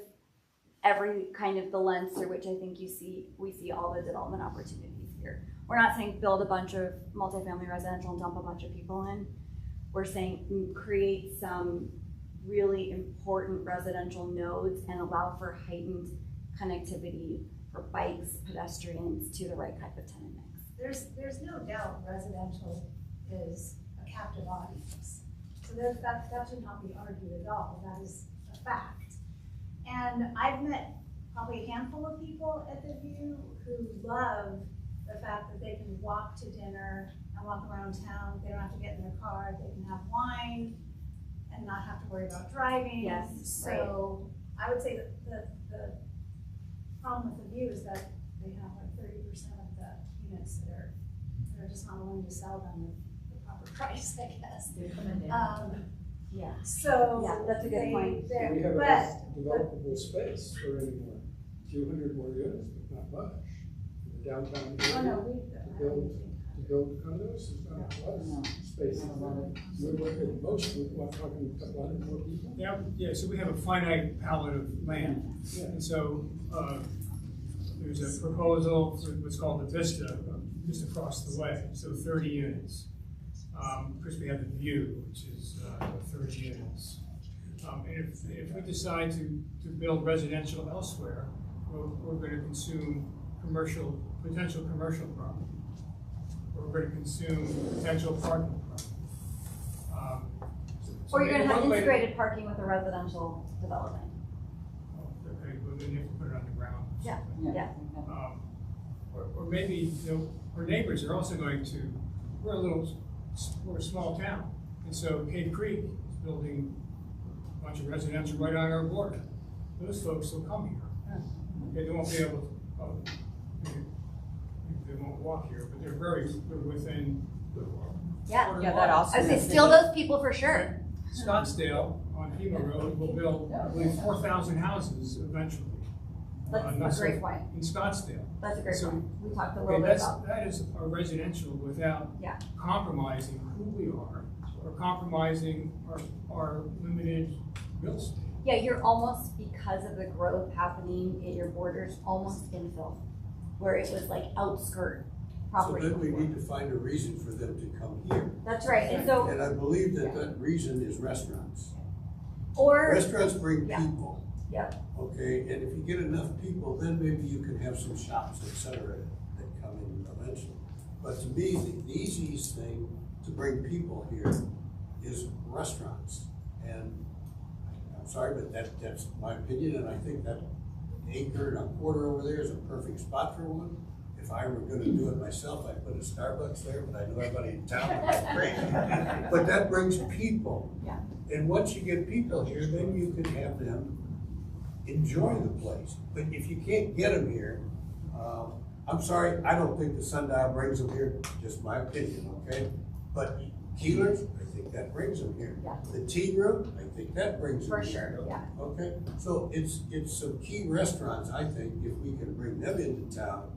every kind of the lens through which I think we see all the development opportunities here. We're not saying build a bunch of multifamily residential and dump a bunch of people in. We're saying create some really important residential nodes and allow for heightened connectivity for bikes, pedestrians, to the right type of tenant mix. There's no doubt residential is a captive audience. So that should not be argued at all. That is a fact. And I've met probably a handful of people at the View who love the fact that they can walk to dinner and walk around town. They don't have to get in their car. They can have wine and not have to worry about driving. Yes, so I would say that the problem with the View is that they have like 30% of the units that are just not willing to sell them at the proper price, I guess. They're coming down. Yeah. So Yeah, that's a good point. We have enough developable space for any more, a few hundred more units, but not much. In the downtown Oh, no, area, to build condos, is not a lot of space. We're most, we're talking a couple hundred more people. Yeah, so we have a finite palette of land. Yeah. And so there's a proposal for what's called the Vista, just across the way, so 30 units. Of course, we have the View, which is 30 units. And if we decide to build residential elsewhere, we're going to consume potential commercial property. We're going to consume potential parking property. Or you're gonna have one way integrated parking with a residential development. Okay, well then you have to put it underground. Yeah. Or maybe, our neighbors are also going to, we're a small town. And so Cave Creek is building a bunch of residential right on our border. Those folks will come here. Okay, they won't be able to, they won't walk here, but they're within. Yeah. Yeah, that also. I would say steal those people for sure. Scottsdale on Pima Road will build, I believe, 4,000 houses eventually. That's a great point. In Scottsdale. That's a great So, point. We talked a little Okay, bit about. that is a residential without compromising who we are or compromising our limited real estate. Yeah, you're almost, because of the growth happening in your borders, almost infill, where it was like outskirt So property. then we before. need to find a reason for them to come here. That's right, and so, And I believe that reason is restaurants. or, Restaurants bring Yeah. people. Yeah. Okay, and if you get enough people, then maybe you can have some shops, et cetera, that come in eventually. But to me, the easiest thing to bring people here is restaurants. And I'm sorry, but that's my opinion, and I think that acre and a quarter over there is a perfect spot for one. If I were gonna do it myself, I'd put a Starbucks there, but I know everybody in town would go crazy. But that brings people. Yeah. And once you get people here, then you can have them enjoy the place. But if you can't get them here, I'm sorry, I don't think the Sundial brings them here, just my opinion, okay? But Keeler's, I think that brings them here. Yeah. The Tea Room, I think that brings them For here. sure, yeah. Okay, so it's some key restaurants, I think, if we can bring them into town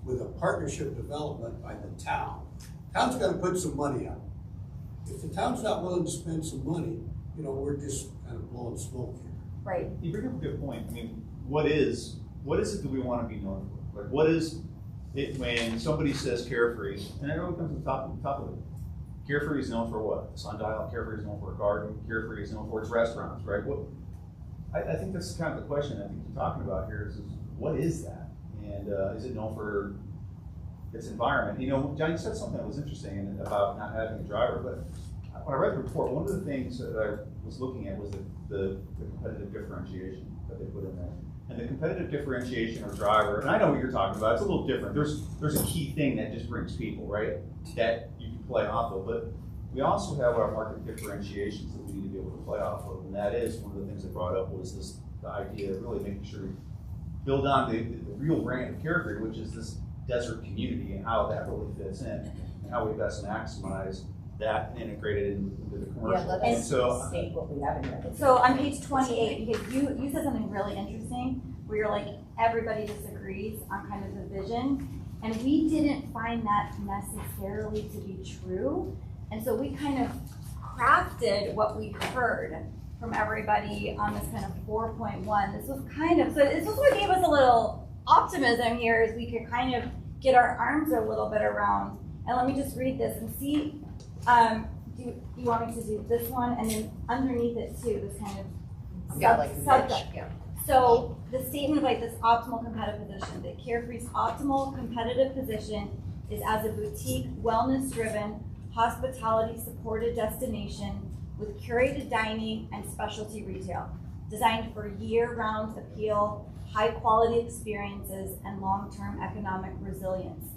with a partnership development by the town. Town's gotta put some money up. If the town's not willing to spend some money, you know, we're just kind of blowing smoke here. Right. You bring up a good point. I mean, what is it that we want to be known for? Like, what is it when somebody says Carefree, and everyone comes to the top of it. Carefree is known for what? The Sundial. Carefree is known for a garden. Carefree is known for its restaurants, right? I think that's kind of the question I think you're talking about here is what is that? And is it known for its environment? You know, John, you said something that was interesting about not having a driver, but when I read the report, one of the things that I was looking at was the competitive differentiation that they put in there. And the competitive differentiation or driver, and I know what you're talking about, it's a little different. There's a key thing that just brings people, right? That you can play off of, but we also have our market differentiations that we need to be able to play off of, and that is one of the things they brought up was the idea of really making sure we build on the real brand of Carefree, which is this desert community and how that really fits in, and how we best maximize that and integrate it into the commercial. Yeah, let and us so, state what we have in there. So on page 28, because you said something really interesting, where you're like, everybody disagrees on kind of the vision, and we didn't find that necessarily to be true, and so we kind of crafted what we heard from everybody on this kind of 4.1. This was what gave us a little optimism here, is we could kind of get our arms a little bit around. And let me just read this and see. Do you want me to do this one, and then underneath it too, this kind of subject. Yeah. So the statement of like this optimal competitive position, that Carefree's optimal competitive position is as a boutique, wellness-driven, hospitality-supported destination with curated dining and specialty retail, designed for year-round appeal, high-quality experiences, and long-term economic resilience.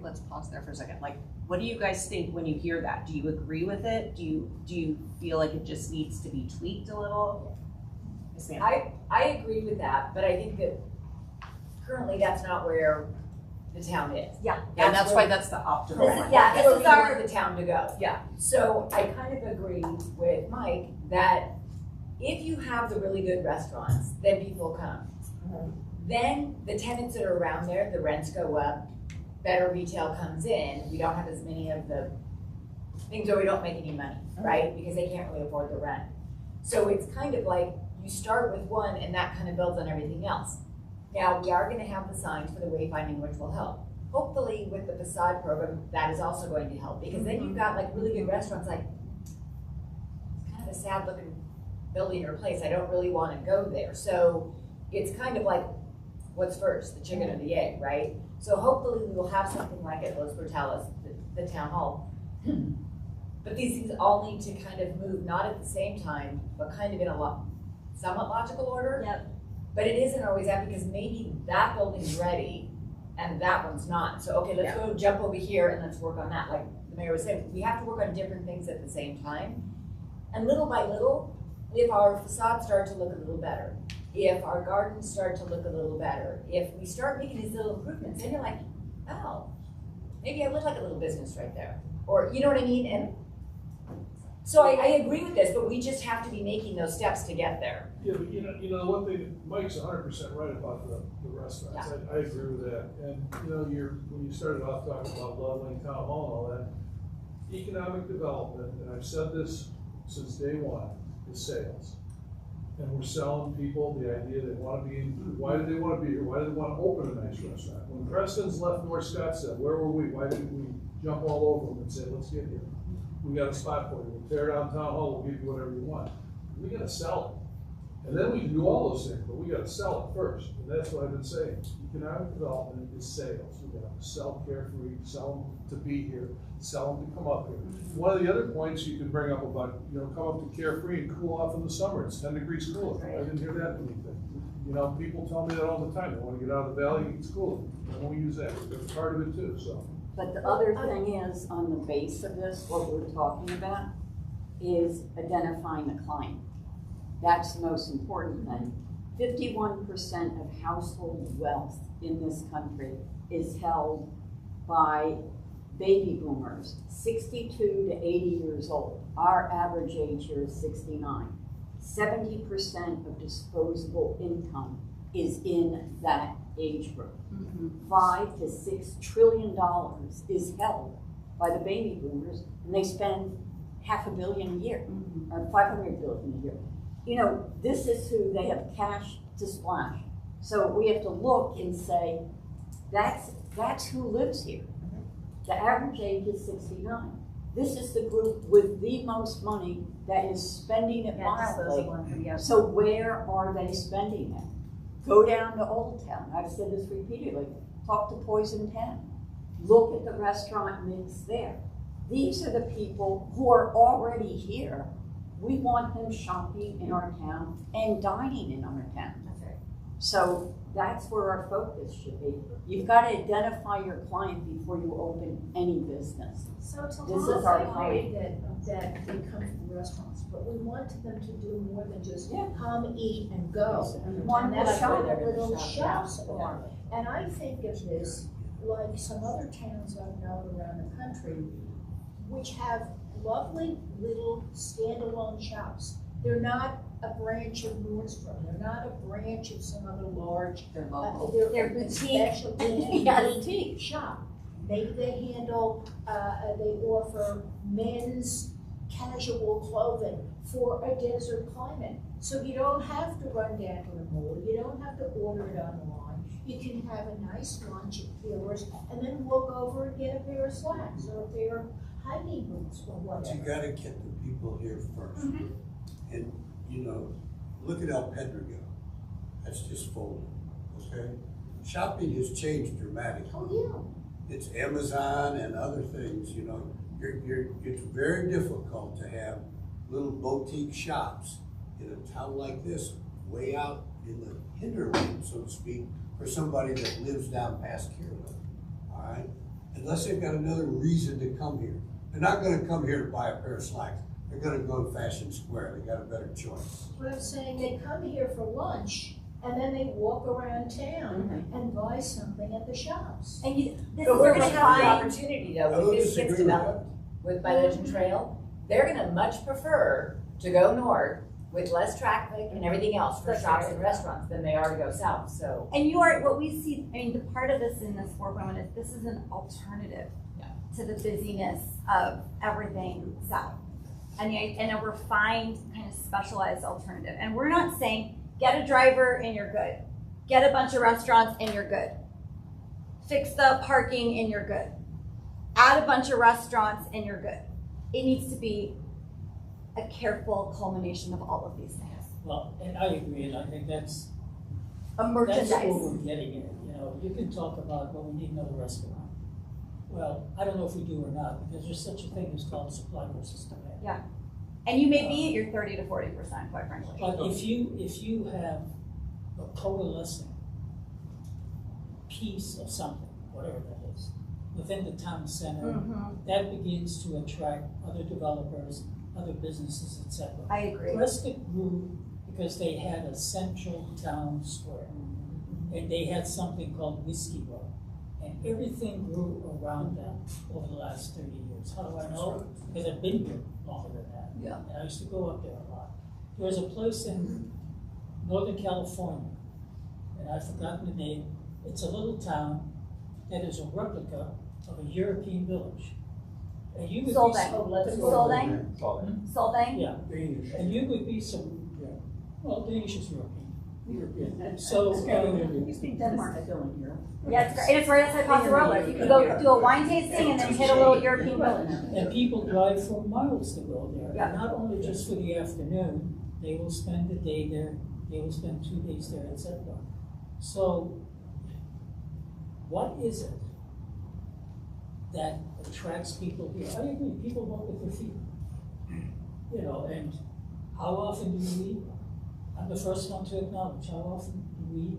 Let's pause there for a second. Like, what do you guys think when you hear that? Do you agree with it? Do you feel like it just needs to be tweaked a little? Yes, ma'am. I agree with that, but I think that currently that's not where the town is. Yeah. And that's why that's the optimal This is- one. yeah, That's this where is we our- want the town to go. Yeah. So I kind of agree with Mike that if you have the really good restaurants, then people come. Mhm. Then the tenants that are around there, the rents go up, better retail comes in, we don't have as many of the things where we don't make any money, right? Because they can't really afford the rent. So it's kind of like you start with one and that kind of builds on everything else. Now, we are gonna have the signs for the wayfinding, which will help. Hopefully with the facade program, that is also going to help, because then you've got like really good restaurants, like, it's kind of a sad looking building or place, I don't really wanna go there. So it's kind of like, what's first, the chicken or the egg, right? So hopefully we will have something like at Los Brutales, the town hall. But these things all need to kind of move, not at the same time, but kind of in a somewhat logical order. Yep. But it isn't always that, because maybe that building's ready and that one's not. So, okay, let's go jump over here and let's work on that. Like the mayor was saying, we have to work on different things at the same time. And little by little, if our facades start to look a little better, if our gardens start to look a little better, if we start making these little improvements, then you're like, oh, maybe I would like a little business right there. Or, you know what I mean? And so I agree with this, but we just have to be making those steps to get there. Yeah, but you know, one thing, Mike's 100% right about the restaurants. Yeah. I agree with that. And you know, when you started off talking about leveling town hall and all that, economic development, and I've said this since day one, is sales. And we're selling people the idea they want to be in. Why do they want to be here? Why do they want to open a nice restaurant? When Preston's left North Scott said, where were we? Why didn't we jump all over them and say, let's get here? We got a spot for you. We'll tear down town hall. We'll give you whatever you want. We got to sell And then we can do all those things, but we gotta sell it first, and that's what I've been saying. Economic development is sales. We have to sell Carefree, sell them to be here, sell them to come up here. One of the other points you can bring up about, come up to Carefree and cool off in the summer, it's 10 degrees cooler. I didn't hear that anything. People tell me that all the time, they wanna get out of the valley, it's cooler. I won't use that, that's part of it too, so. But the other thing is, on the base of this, what we're talking about is identifying the client. That's the most important thing. 51% of household wealth in this country is held by baby boomers, 62 to 80 years old. Our average age here is 69. 70% of disposable income is in that age group. $5 to $6 trillion is held by the baby boomers, and they spend $500 million a year, or $500 billion a year. This is who they have cash to splash. So we have to look and say, that's who lives here. The average age is 69. This is the group with the most money that is spending it wildly. So where are they spending it? Go down to Old Town. I've said this repeatedly. Talk to Poison 10. Look at the restaurant mix there. These are the people who are already here. We want them shopping in our town and dining in our town. That's right. So that's where our focus should be. You've got to identify your client before you open any business. So it's a This lot is our of client. that they come from restaurants, but we want them to do more than just Yeah. come, eat, and go. One And that's shop. where the little shops are. And I think of this like some other towns I've known around the country, which have lovely little standalone shops. They're not a branch of Nordstrom. They're not a branch of some other large. They're local. They're They're a boutique. specialty Boutique. shop. Maybe they handle, they offer men's casual clothing for a desert climate. So you don't have to run down to the mall. You don't have to order it online. You can have a nice lunch at Keeler's and then walk over and get a pair of slacks or a pair of hiking boots or But you whatever. gotta get the people here first. And, look at El Pedregal. That's just folded, okay? Shopping has changed dramatically. Oh, It's Amazon and other things, it's very difficult to have little boutique shops in a town like this, way out in the hinterland, so to speak, for somebody that lives down past Carolina, all right? Unless they've got another reason to come here. They're not gonna come here to buy a pair of slacks. They're gonna go to Fashion Square. They got a better choice. But I'm saying they come here for lunch and then they walk around town and buy something at the shops. And this But is we're a gonna have the refined, opportunity I though, don't with this disagree gets with developed with by Legend Trail, they're gonna much prefer to go north with less traffic and everything else for That's shops right. and restaurants than they are to go south, so. and what we see, the part of this in this 4.1 is this is an alternative to the busyness of everything south. And a refined kind of specialized alternative. And we're not saying get a driver and you're good. Get a bunch of restaurants and you're good. Fix the parking and you're good. Add a bunch of restaurants and you're good. It needs to be a careful culmination of all of these things. Well, and I agree, and I think that's A merchandise. what we're getting at. You can talk about, well, we need another restaurant. Well, I don't know if we do or not, because there's such a thing as called supply versus demand. Yeah. And you may be at your 30 to 40%, quite frankly. But if you have a coalescing piece of something, whatever that is, within the town center, that begins to attract other developers, other businesses, etc. I agree. Prescott grew because they had a central town square, and they had something called Whiskey Row, and everything grew around that over the last 30 years. How do I know? Because I've been here longer than that. Yeah. And I used to go up there a lot. There was a place in Northern California, and I've forgotten the name. It's a little town that is a replica of a European village. And you would Solvang. Solvang? Yeah. Danish. And you would be well, Danish is European. So, You speak Denmark, I feel in Europe. Yeah, it's great. And it's right outside Pasarola. You can go do a wine tasting and then hit a little European village. and people drive for miles to go there. Yeah. And not only just for the afternoon, they will spend a day there, they will spend 2 days there, etc. So, what is it that attracts people here? I agree, people vote with their feet. You know, and how often do we, I'm the first one to acknowledge, how often do we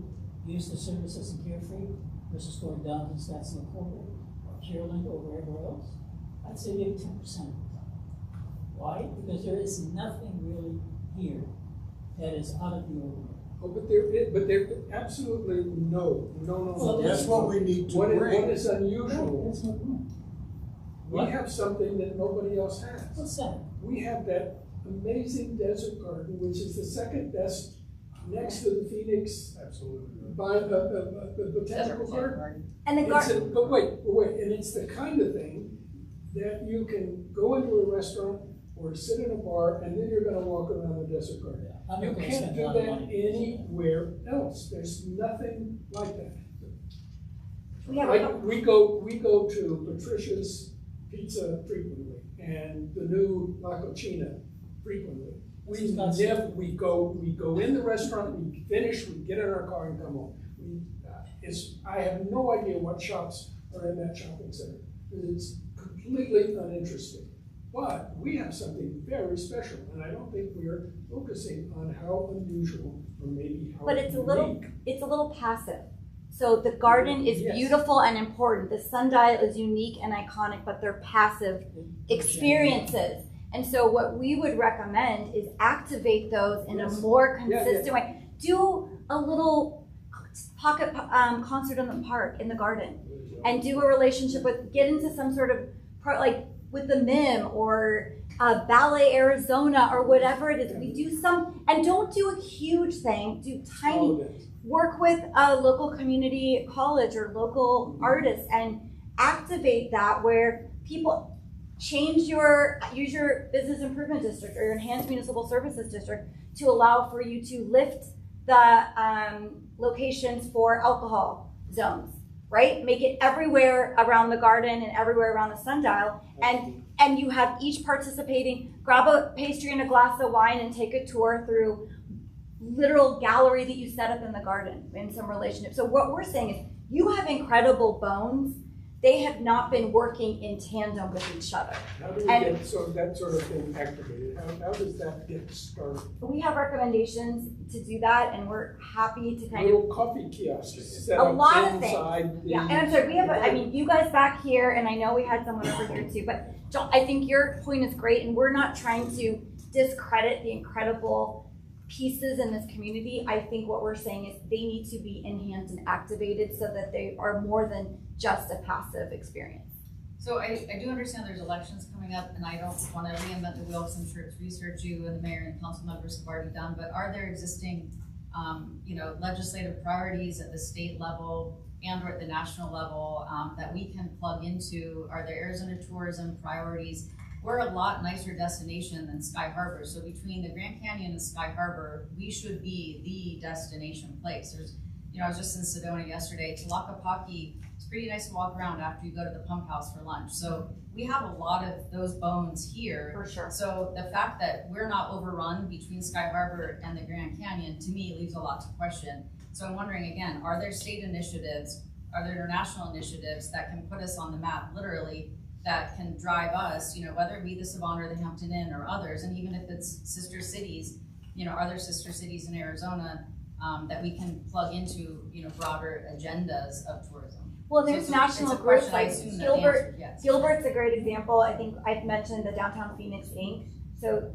use the services in Carefree versus going down to Statsville Quarter or Kierland or wherever else? I'd say maybe 10% of the time. Why? Because there is nothing really here that is out of the ordinary. Oh, but there absolutely no. Well, That's what we need to What bring. is unusual, That's not wrong. we have something that nobody else has. What's that? We have that amazing desert garden, which is the second best next to the Phoenix Absolutely. botanical garden. And the garden, But wait, and it's the kind of thing that you can go into a restaurant or sit in a bar and then you're gonna walk around the desert garden. I'm You not gonna can't spend a do lot of that money. anywhere else. There's nothing like that. we have a Like, couple, we go to Patricia's Pizza frequently and the new La Cucina frequently. We go in the restaurant, we finish, we get in our car and come home. I have no idea what shops are in that shopping center. It's completely uninteresting. But we have something very special, and I don't think we're focusing on how unusual or maybe how but it's a little, unique. it's a little passive. So the garden is Yes. beautiful and important. The sundial is unique and iconic, but they're passive experiences. And so what we would recommend is activate those in Yes. a more Yeah, consistent way. Do a little pocket concert in the park, in the garden, and do a relationship with, get into some sort of part, like with the MIM or Ballet Arizona or whatever it is. We do some, and don't do a huge thing, do tiny, work with a local community college or local artists and activate that where people use your business improvement district or your enhanced municipal services district to allow for you to lift the locations for alcohol zones, right? Make it everywhere around the garden and everywhere around the sundial, and you have each participating, grab a pastry and a glass of wine and take a tour through literal gallery that you set up in the garden in some relationship. So what we're saying is you have incredible bones. They have not been working in tandem with each other. How do we get that sort of thing activated? How does that get started? We have recommendations to do that, and we're happy to kind of. Little coffee kiosks set A up lot of inside the. Yeah, and I'm sorry, we have, I mean, you guys back here, and I know we had someone over here too, but John, I think your point is great, and we're not trying to discredit the incredible pieces in this community. I think what we're saying is they need to be enhanced and activated so that they are more than just a passive experience. So I do understand there's elections coming up, and I don't want to reinvent the wheel, because I'm sure it's research you and the mayor and council members have already done, but are there existing legislative priorities at the state level and or at the national level that we can plug into? Are there Arizona tourism priorities? We're a lot nicer destination than Sky Harbor. So between the Grand Canyon and Sky Harbor, we should be the destination place. I was just in Sedona yesterday. Tlaquepaque, it's pretty nice to walk around after you go to the pump house for lunch. So we have a lot of those bones here. For sure. So the fact that we're not overrun between Sky Harbor and the Grand Canyon, to me, leaves a lot to question. So I'm wondering again, are there state initiatives, are there international initiatives that can put us on the map, literally, that can drive us, whether it be the Savannah or the Hampton Inn or others, and even if it's sister cities, are there sister cities in Arizona that we can plug into, broader agendas of tourism? Well, there's So national it's a groups question, I like assume that the answer Gilbert. is yes. Gilbert's a great example. I think I've mentioned the Downtown Phoenix Inc. So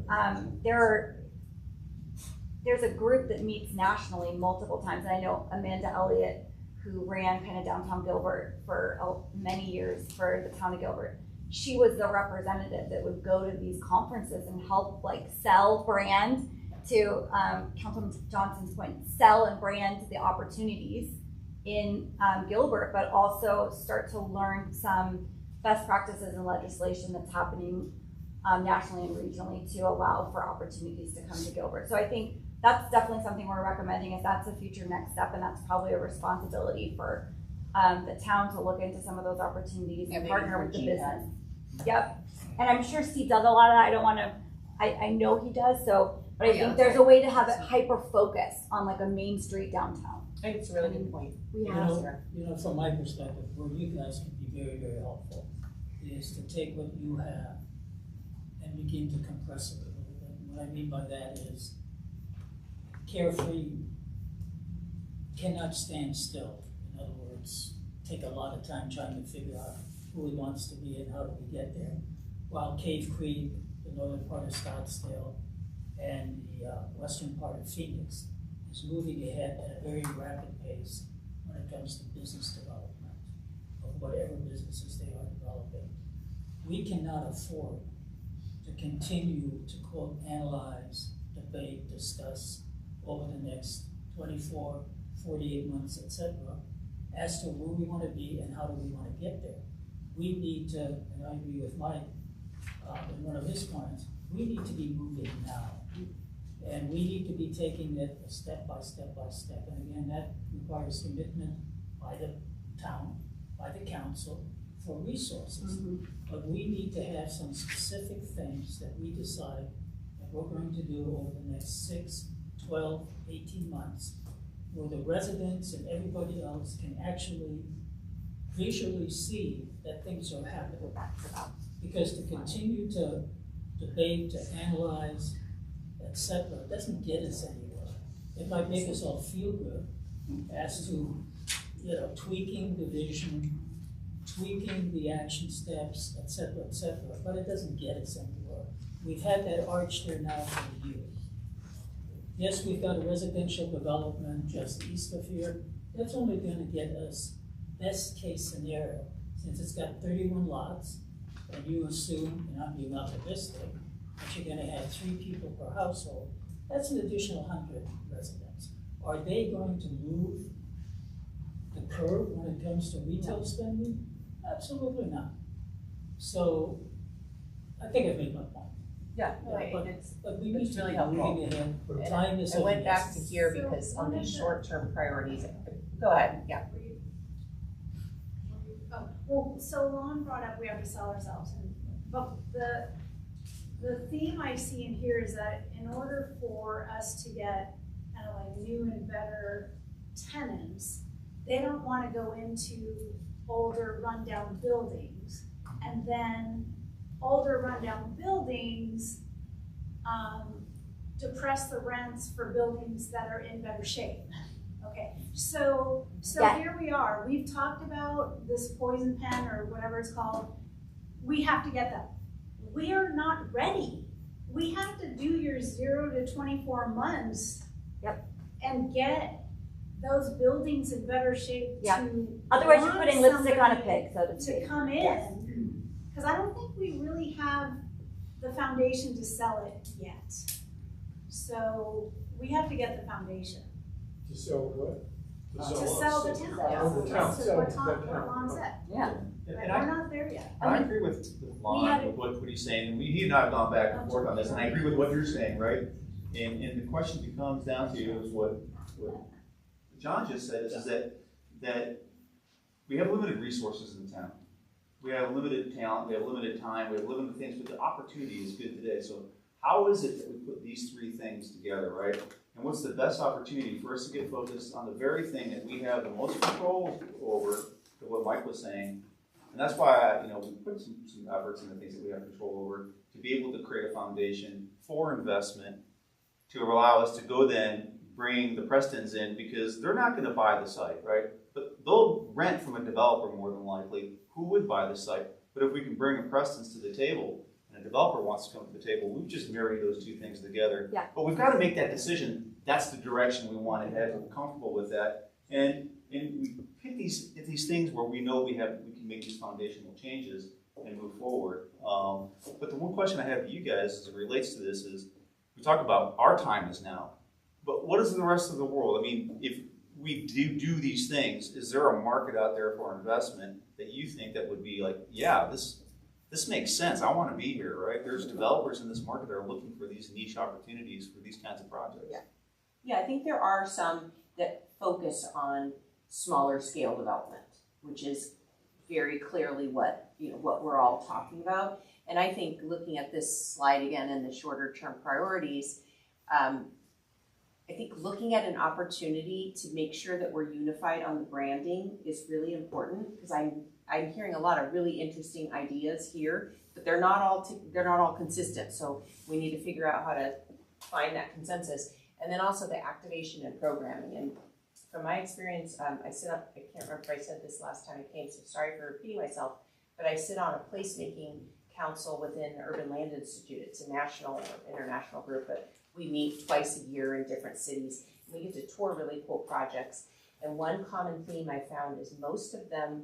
there's a group that meets nationally multiple times. And I know Amanda Elliott, who ran kind of Downtown Gilbert for many years for the town of Gilbert. She was the representative that would go to these conferences and help sell brand to Councilman Johnson's point, sell and brand the opportunities in Gilbert, but also start to learn some best practices and legislation that's happening nationally and regionally to allow for opportunities to come to Gilbert. So I think that's definitely something we're recommending if that's a future next step, and that's probably a responsibility for the town to look into some of those opportunities and partner with the business. Yep. And I'm sure Steve does a lot of that. I know he does. So But I think there's a way to have it hyper-focused on like a main street downtown. I think it's a really good point. We You have, know, from my perspective, where you guys can be very, very helpful is to take what you have and begin to compress it a little bit. And what I mean by that is Carefree cannot stand still. In other words, take a lot of time trying to figure out who he wants to be and how do we get there. While Cave Creek, the northern part of Scottsdale, and the western part of Phoenix is moving ahead at a very rapid pace when it comes to business development of whatever businesses they are developing. We cannot afford to continue to quote, analyze, debate, discuss over the next 24, 48 months, etc., as to where we want to be and how do we want to get there. We need to, and I agree with Mike in one of his points, we need to be moving now. And we need to be taking it step by step by step. And again, that requires commitment by the town, by the council, for resources. But we need to have some specific things that we decide that we're going to do over the next 6, 12, 18 months, where the residents and everybody else can actually visually see that things are happening. Because to continue to debate, to analyze, etc., doesn't get us anywhere. It might make us all feel good as to, you know, tweaking the vision, tweaking the action steps, etc., but it doesn't get us anywhere. We've had that arch there now for years. Yes, we've got a residential development just east of here. That's only going to get us best case scenario, since it's got 31 lots, and you assume, and I'm being optimistic, that you're going to have 3 people per household. That's an additional 100 residents. Are they going to move the curve when it comes to retail spending? Absolutely not. So I think I've made my point. Yeah, But we need to really be helpful. moving ahead. And Time is I went of back to essence. here because on these short-term priorities, go ahead, yeah. Oh, well, so Lon brought up we have to sell ourselves, but the theme I see in here is that in order for us to get kind of like new and better tenants, they don't want to go into older rundown buildings, and then older rundown buildings depress the rents for buildings that are in better shape. Okay, so Yeah. Here we are. We've talked about this poison pen or whatever it's called. We have to get them. We are not ready. We have to do your 0 to 24 months. Yep. And get those buildings in better shape to. Otherwise you're putting lipstick on a somebody pig, so to speak. to come in. Because I don't think we really have the foundation to sell it yet. So we have to get the foundation. To sell what? To sell the town. Oh, the town. So what Lon said. Yeah. But And we're not there yet. I agree with Lon, with what he's saying, and he and I have gone back and forth on this, and I agree with what you're saying, right? And the question becomes down to is what John just said, is that we have limited resources in the town. We have limited talent, we have limited time, we have limited things, but the opportunity is good today. So how is it that we put these 3 things together, right? And what's the best opportunity for us to get focused on the very thing that we have the most control over, to what Mike was saying. And that's why we put some efforts in the things that we have control over to be able to create a foundation for investment to allow us to go then bring the Prestons in, because they're not going to buy the site, right? But they'll rent from a developer more than likely who would buy the site. But if we can bring a Prestons to the table and a developer wants to come to the table, we've just married those 2 things together. Yeah. But we've got to make that decision. That's the direction we want to head. We're comfortable with that. And we pick these things where we know we can make these foundational changes and move forward. But the one question I have for you guys as it relates to this is, we talk about our time is now, but what is in the rest of the world? I mean, if we do these things, is there a market out there for investment that you think that would be like, yeah, this makes sense, I want to be here, right? There's developers in this market that are looking for these niche opportunities for these kinds of projects. Yeah, I think there are some that focus on smaller scale development, which is very clearly what we're all talking about. And I think looking at this slide again and the shorter term priorities, I think looking at an opportunity to make sure that we're unified on the branding is really important, because I'm hearing a lot of really interesting ideas here, but they're not all consistent. So we need to figure out how to find that consensus. And then also the activation and programming. And from my experience, I can't remember if I said this last time I came, so sorry for repeating myself, but I sit on a placemaking council within the Urban Land Institute. It's a national or international group, but we meet twice a year in different cities. We get to tour really cool projects. And one common theme I found is most of them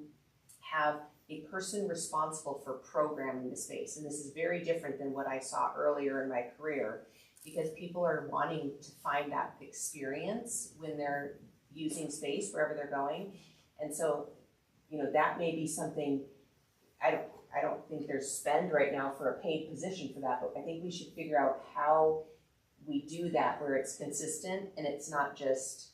have a person responsible for programming the space. And this is very different than what I saw earlier in my career, because people are wanting to find that experience when they're using space wherever they're going. And so, that may be something, I don't think there's spend right now for a paid position for that, but I think we should figure out how we do that where it's consistent and it's not just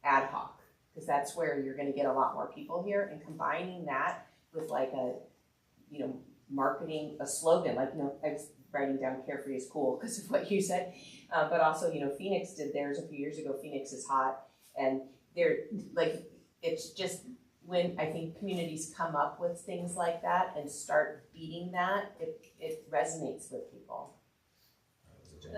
ad hoc, because that's where you're gonna get a lot more people here, and combining that with like a, marketing, a slogan, I was writing down carefree is cool because of what you said, but also, Phoenix did theirs a few years ago, Phoenix is hot, and they're like, it's just when I think communities come up with things like that and start beating that, it resonates with people.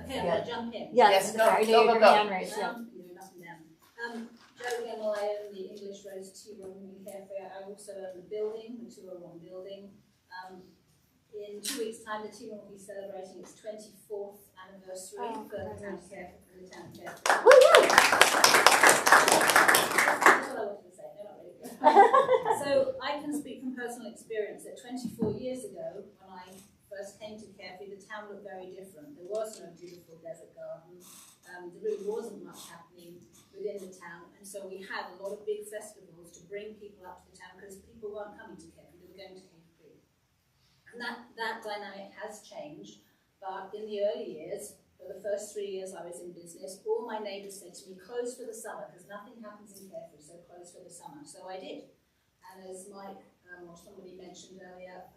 Okay, I'm gonna jump in. Yes, go, sorry, go, your go. hand raised, yeah. You're up and down. Joe again, well, I own the English Rose Tea Room in Carefree. I also own the building, the 201 building. In 2 weeks' time, the tea room will be celebrating its 24th anniversary for the town of Carefree. That's what I wanted to say. No, not really. So I can speak from personal experience that 24 years ago, when I first came to Carefree, the town looked very different. There was no beautiful desert garden. There really wasn't much happening within the town, and so we had a lot of big festivals to bring people up to the town because people weren't coming to Carefree, they were going to Carefree. And that dynamic has changed, but in the early years, for the first 3 years I was in business, all my neighbours said to me, close for the summer, because nothing happens in Carefree, so close for the summer. So I did. And as Mike or somebody mentioned earlier,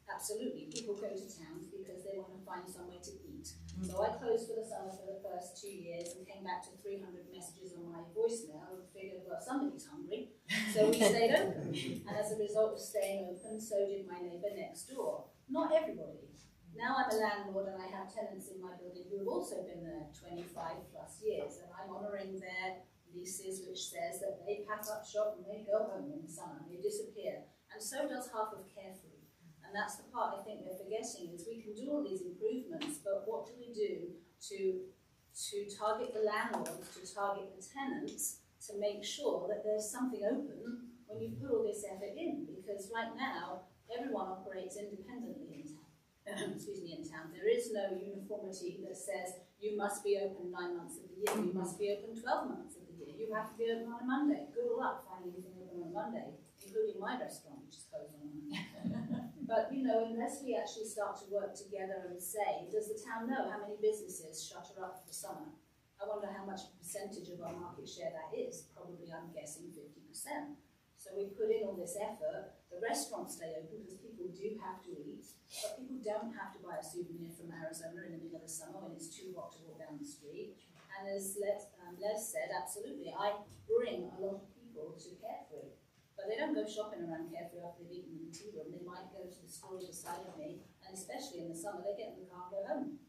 absolutely, people go to towns because they want to find somewhere to eat. So I closed for the summer for the first 2 years and came back to 300 messages on my voicemail and figured, well, somebody's hungry. So we stayed open. And as a result of staying open, so did my neighbour next door. Not everybody. Now I'm a landlord and I have tenants in my building who have also been there 25 plus years, and I'm honouring their leases, which says that they pack up shop and they go home in the summer, they disappear. And so does half of Carefree. And that's the part I think we're forgetting, is we can do all these improvements, but what do we do to target the landlords, to target the tenants, to make sure that there's something open when you put all this effort in? Because right now, everyone operates independently in town. In town. There is no uniformity that says you must be open 9 months of the year, you must be open 12 months of the year, you have to be open on a Monday. Good luck finding anything open on Monday, including my restaurant, which is closed on Monday. But unless we actually start to work together and say, does the town know how many businesses shutter up for the summer? I wonder how much percentage of our market share that is. Probably, I'm guessing 50%. So we put in all this effort. The restaurants stay open because people do have to eat, but people don't have to buy a souvenir from Arizona in the middle of the summer when it's too hot to walk down the street. And as Les said, absolutely, I bring a lot of people to Carefree. But they don't go shopping around Carefree after they've eaten in the tea room. They might go to the store beside me, and especially in the summer, they get in the car and go home.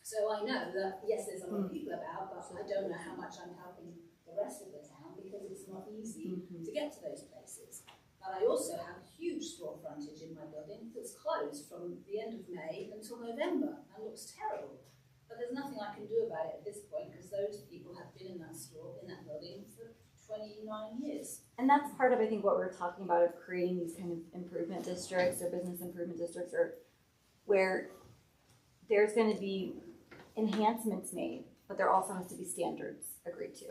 So I know that, yes, there's a lot of people about, but I don't know how much I'm helping the rest of the town because it's not easy to get to those places. But I also have huge store frontage in my building that's closed from the end of May until November and looks terrible. But there's nothing I can do about it at this point because those people have been in that store, in that building for 29 years. And that's part of, I think, what we're talking about, of creating these kind of improvement districts or business improvement districts, or where there's going to be enhancements made, but there also has to be standards agreed to,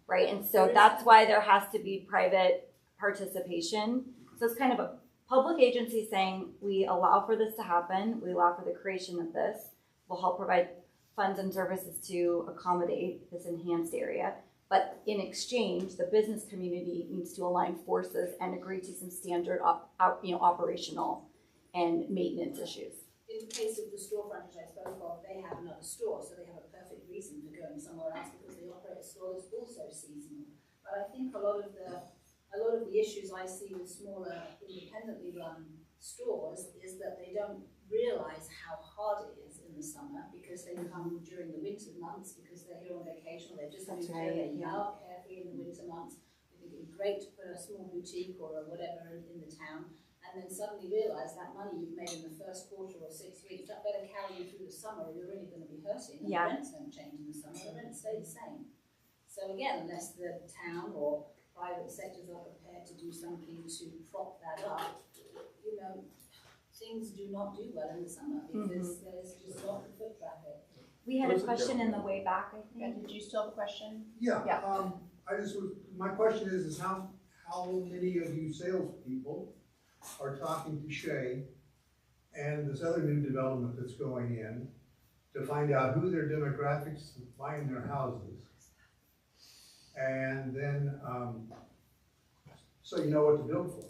right? And so that's why there has to be private participation. So it's kind of a public agency saying, we allow for this to happen, we allow for the creation of this, we'll help provide funds and services to accommodate this enhanced area. But in exchange, the business community needs to align forces and agree to some standard operational and maintenance issues. in the case of the store frontage I spoke of, they have another store, so they have a perfect reason for going somewhere else because they operate a store that's also seasonal. But I think a lot of the issues I see with smaller, independently run stores is that they don't realize how hard it is in the summer because they come during the winter months because they're here on vacation, or they've just moved here, they love Carefree in the winter months. They think it'd be great to put a small boutique or whatever in the town, and then suddenly realize that money you've made in the first quarter or 6 weeks, that better carry you through the summer or you're really going to be hurting. And the rents don't change in the summer, the rents stay the same. So again, unless the town or private sectors are prepared to do something to prop that up, you know, things do not do well in the summer because there's just not the foot traffic. We had a question in the way back, I think. Did you still have a question? Yeah. My question is how many of you salespeople are talking to Shay and this other new development that's going in to find out who their demographics buying their houses, and then so you know what to build for.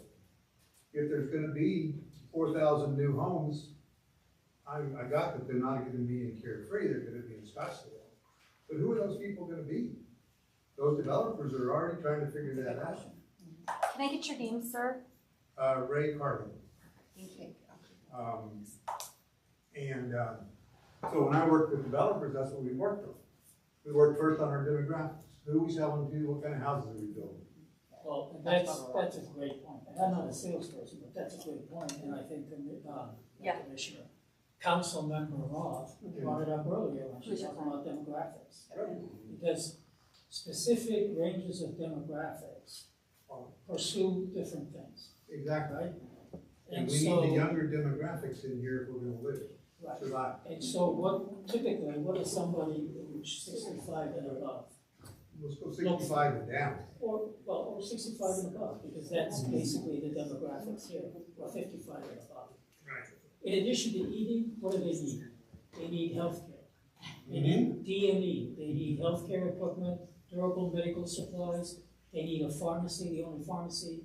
If there's going to be 4,000 new homes, I got that they're not going to be in Carefree, they're going to be in Scottsdale. But who are those people going to be? Those developers are already trying to figure that out. Can I get your name, sir? Ray Carvin. Thank you. So when I worked with developers, that's what we worked on. We worked first on our demographics. Who are we selling to? What kind of houses are we building? Well, that's a great point. And I'm not a salesperson, but that's a great point. And I think Commissioner, Council Member Roth brought it up earlier when she was talking about demographics. Because specific ranges of demographics pursue different things. Exactly. Right? And we need the younger demographics in here if we're going to live. Right. Survive. And so what is somebody who's 65 and above? Let's go 65 and down. Or 65 and above, because that's basically the demographics here, or 55 and above. Right. In addition to ED, what do they need? They need healthcare. They need DME. They need healthcare equipment, durable medical supplies. They need a pharmacy, the only pharmacy,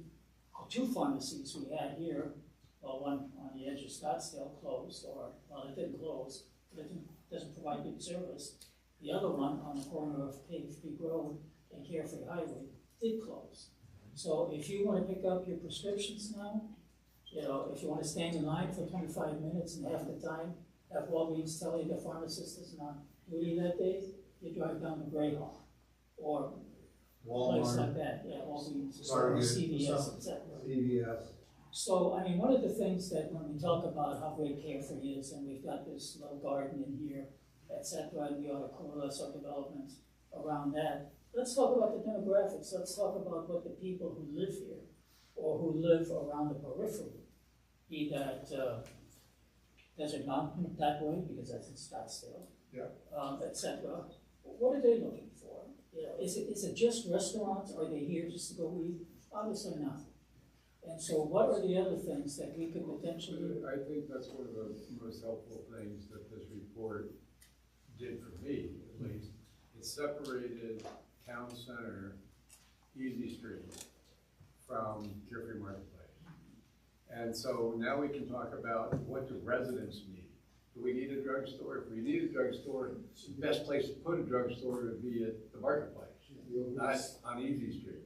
two pharmacies we had here. Well, one on the edge of Scottsdale closed, it didn't close, but it doesn't provide good service. The other one on the corner of Page Creek Road and Carefree Highway did close. So if you want to pick up your prescriptions now, you know, if you want to stand in line for 25 minutes and half the time have Walgreens tell you the pharmacist is not duty that day, you drive down to Greyhawk or Walmart, place like that. Yeah, Walgreens, Target, CVS, etc. CVS. So, I mean, one of the things that when we talk about how great Carefree is, and we've got this little garden in here, etc., and we ought to coalesce our developments around that. Let's talk about the demographics. Let's talk about what the people who live here or who live around the periphery, be that Desert Mountain that way, because that's in Scottsdale, etc. What are they looking for? You know, is it just restaurants? Are they here just to go eat? Obviously not. And so what are the other things that we could potentially do? I think that's one of the most helpful things that this report did for me, at least. It separated Town Center, Easy Street, from Carefree Marketplace. And so now we can talk about what do residents need. Do we need a drugstore? If we need a drugstore, the best place to put a drugstore would be at the Marketplace, not on Easy Street.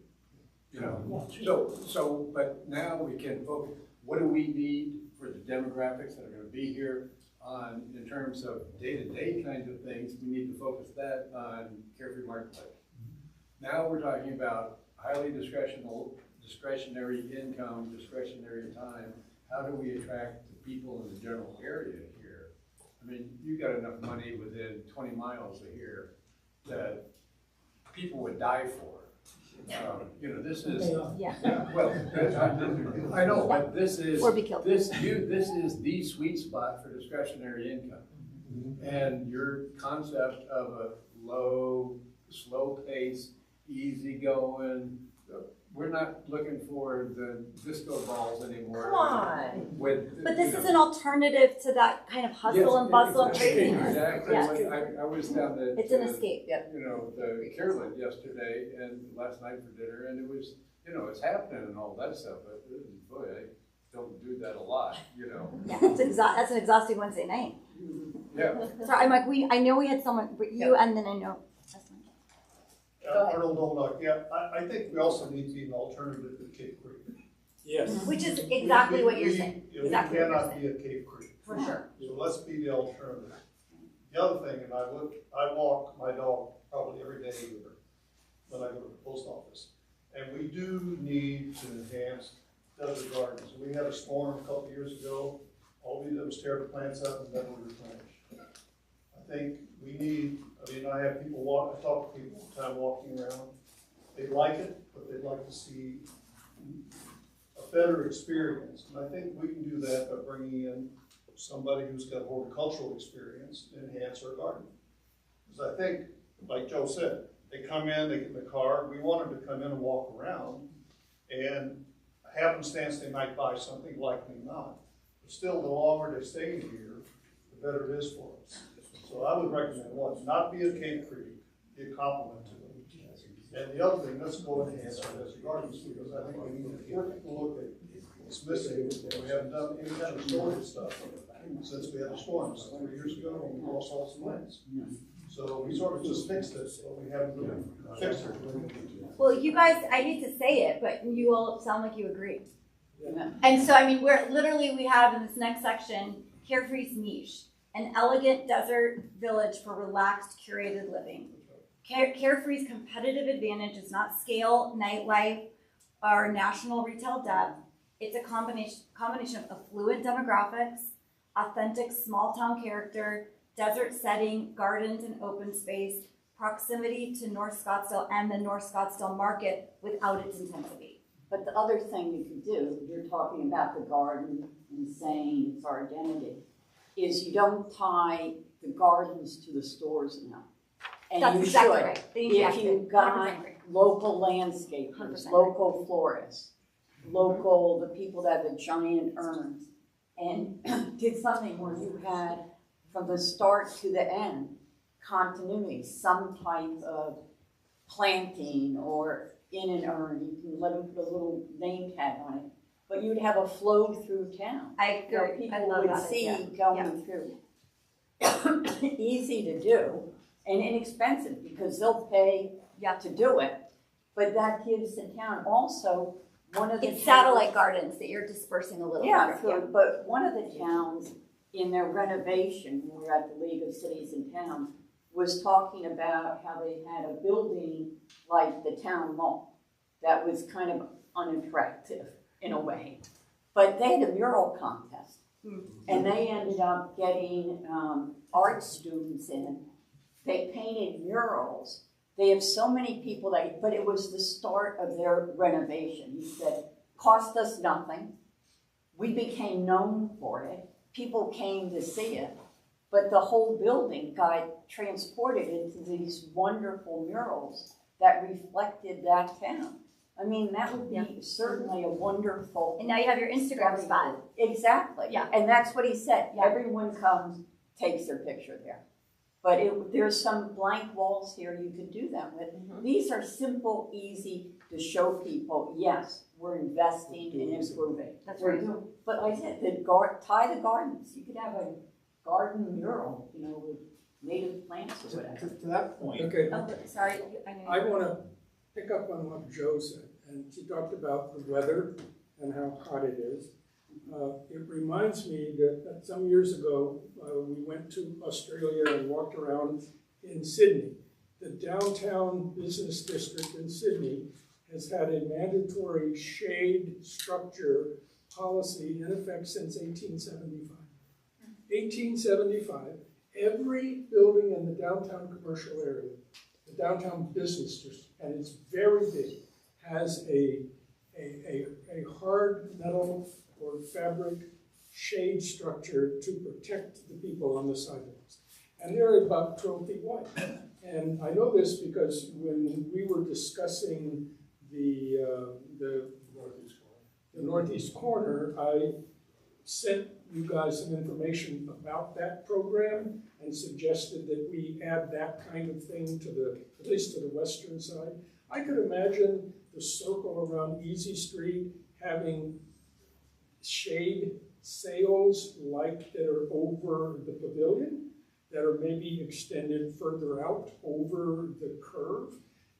You know, but now we can focus, what do we need for the demographics that are going to be here on, in terms of day-to-day kinds of things, we need to focus that on Carefree Marketplace. Now we're talking about highly discretionary income, discretionary time. How do we attract the people in the general area here? I mean, you got enough money within 20 miles of here that people would die for. You know, this is well. I know, but this is this is the sweet spot for discretionary income, and your concept of a low, slow pace, easy going. We're not looking for the disco balls anymore. Come on. But this is an alternative to that kind of hustle and bustle and craziness. Exactly. Yes. I was down at it's an escape. You know, the Carolyn yesterday and last night for dinner, and it was, you know, it's happening and all that stuff. But boy, I don't do do that a lot, you know? Yeah, that's an exhausting Wednesday night. Yeah. So I'm like, I know we had someone, but you, and then I know. Arnold Olduck, yeah, I think we also need to be an alternative to Cape Creek. Yes. Which is exactly what you're saying. We Exactly what you're cannot saying. be a Cape Creek. For sure. So let's be the alternative. The other thing, and I walk my dog probably every day with her when I go to the post office. And we do need to enhance desert gardens. We had a storm a couple of years ago. All we did was tear the plants up and never replenish. I think we need, I have people I talk to people all the time walking around. They like it, but they'd like to see a better experience. And I think we can do that by bringing in somebody who's got horticultural experience to enhance our garden. Because I think, like Joe said, they come in, they get in the car, we want them to come in and walk around, and happenstance they might buy something, likely not. But still, the longer they stay here, the better it is for us. So I would recommend, one, not be a Cape Creek, be a compliment to them. And the other thing, let's go and enhance our desert gardens, because I think we need to look at what's missing. We haven't done any kind of storage stuff since we had the storms 3 years ago, and we lost all some lands. So we sort of just fixed it, but we haven't really fixed it. Well, you guys, I hate to say it, but you all sound like you agree. Yeah. And so, I mean, we have in this next section, Carefree's niche, an elegant desert village for relaxed, curated living. Carefree's competitive advantage is not scale, nightlife, or national retail depth. It's a combination of affluent demographics, authentic small town character, desert setting, gardens and open space, proximity to North Scottsdale and the North Scottsdale market without its intensity. But the other thing you could do, you're talking about the garden and saying it's our identity, is you don't tie the gardens to the stores enough. And That's you exactly should. right. If you've got local landscapers, local florists, local, the people that have the giant urns, and did something where you had, from the start to the end, continuity, some type of planting or in an urn. You can let them put a little name tag on it, but you'd have a flow through town. I agree. Where people I love would that see idea. going through. Easy to do and inexpensive because they'll pay to do it, but that gives the town also one of the It's satellite gardens that you're dispersing a little bit. But one of the towns in their renovation, when we were at the League of Cities and Towns, was talking about how they had a building like the town mall that was kind of unattractive in a way. But they had a mural contest, and they ended up getting art students in. They painted murals. They have so many people but it was the start of their renovation. He said, cost us nothing. We became known for it. People came to see it, but the whole building got transported into these wonderful murals that reflected that town. I mean, that would be certainly a wonderful. And now you have your Instagram spot. Exactly. Yeah. And that's what he said. Yeah. Everyone comes, takes their picture there. But there's some blank walls here you could do that with. These are simple, easy to show people, yes, we're investing in improving. That's right. But like I said, tie the gardens. You could have a garden mural, with native plants or whatever. To that point. Okay. Oh, sorry. I want to pick up on what Joe said. And she talked about the weather and how hot it is. It reminds me that some years ago, we went to Australia and walked around in Sydney. The downtown business district in Sydney has had a mandatory shade structure policy in effect since 1875. 1875, every building in the downtown commercial area, the downtown business district, and it's very big, has a hard metal or fabric shade structure to protect the people on the sidewalks. And they're about 12 feet wide. And I know this because when we were discussing the Northeast Corner, I sent you guys some information about that program and suggested that we add that kind of thing to at least to the western side. I could imagine the circle around Easy Street having shade trails like that are over the pavilion, that are maybe extended further out over the curve.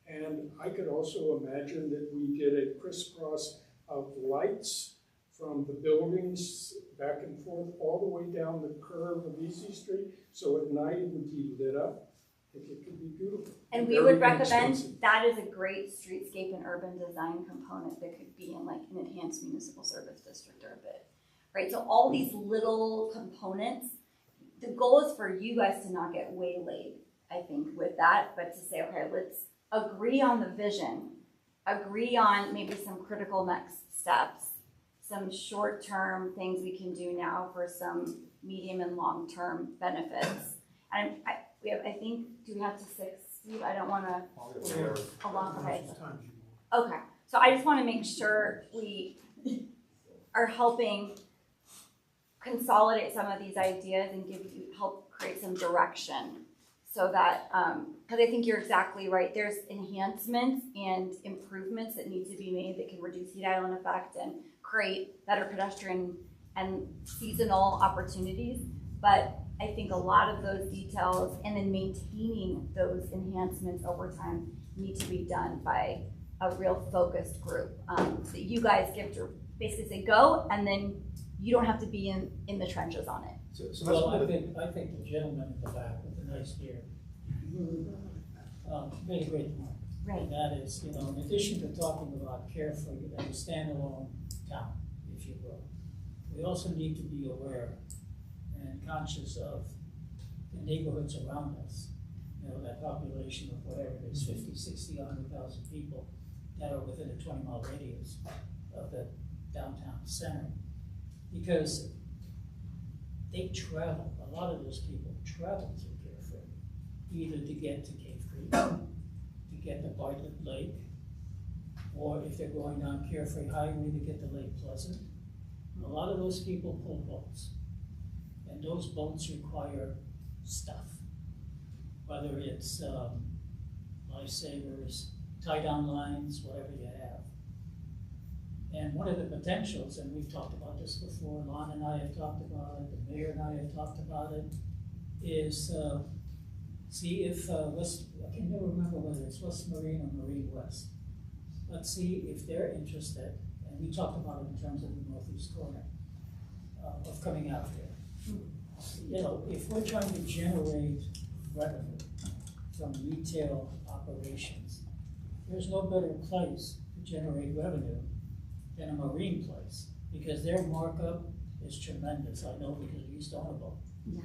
And I could also imagine that we did a crisscross of lights from the buildings back and forth all the way down the curve of Easy Street, so at night it would be lit up. I think it could be beautiful. And we Very would recommend, inexpensive. that is a great streetscape and urban design component that could be in like an enhanced municipal service district or a bit, right? So all these little components, the goal is for you guys to not get waylaid, I think, with that, but to say, okay, let's agree on the vision, agree on maybe some critical next steps, some short-term things we can do now for some medium and long-term benefits. And I think, do we have to 6, Steve? I don't want to, okay. Okay, so I just want to make sure we are helping consolidate some of these ideas and help create some direction, so that, because I think you're exactly right. There's enhancements and improvements that need to be made that can reduce heat island effect and create better pedestrian and seasonal opportunities. But I think a lot of those details and then maintaining those enhancements over time need to be done by a real focused group that you guys give to basically say go, and then you don't have to be in the trenches on it. Well, I think the gentleman in the back with the nice beard made a great point. Right. And that is, in addition to talking about carefree as a standalone town, if you will, we also need to be aware and conscious of the neighborhoods around us. That population of whatever it is, 50, 60, 100,000 people that are within a 20-mile radius of the downtown center. Because they travel, a lot of those people travel to Carefree, either to get to Cave Creek, to get to Bartlett Lake, or if they're going down Carefree Highway to get to Lake Pleasant. A lot of those people pull boats, and those boats require stuff, whether it's lifesavers, tie-down lines, whatever you have. And one of the potentials, and we've talked about this before, Lon and I have talked about it, the mayor and I have talked about it, is see if I can never remember whether it's West Marine or Marine West. Let's see if they're interested, and we talked about it in terms of the northeast corner of coming out there. If we're trying to generate revenue from retail operations, there's no better place to generate revenue than a marine place, because their markup is tremendous. I know because we used to own a boat. Yeah.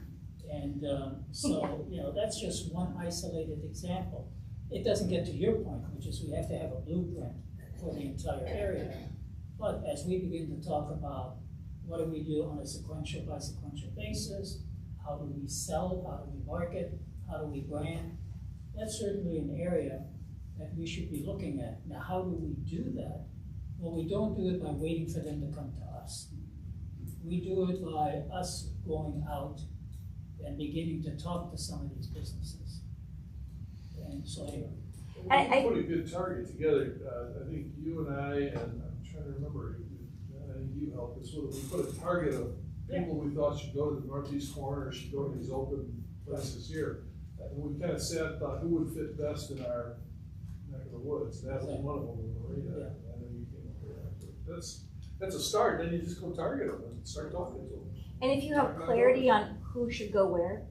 And so, that's just one isolated example. It doesn't get to your point, which is we have to have a blueprint for the entire area. But as we begin to talk about what do we do on a sequential by sequential basis, how do we sell, how do we market, how do we brand, that's certainly an area that we should be looking at. Now, how do we do that? Well, we don't do it by waiting for them to come to us. We do it by us going out and beginning to talk to some of these businesses. And so anyway. We put a good target together. I think you and I, and I'm trying to remember, I think you helped us with it. We put a target of people we thought should go to the northeast corner, or should go to these open places here. And we kind of sat and thought who would fit best in our neck of the woods. And that was one of them, the marina. And then we came up here after. That's a start. Then you just go target them and start talking to them. And if you have clarity on who should go where,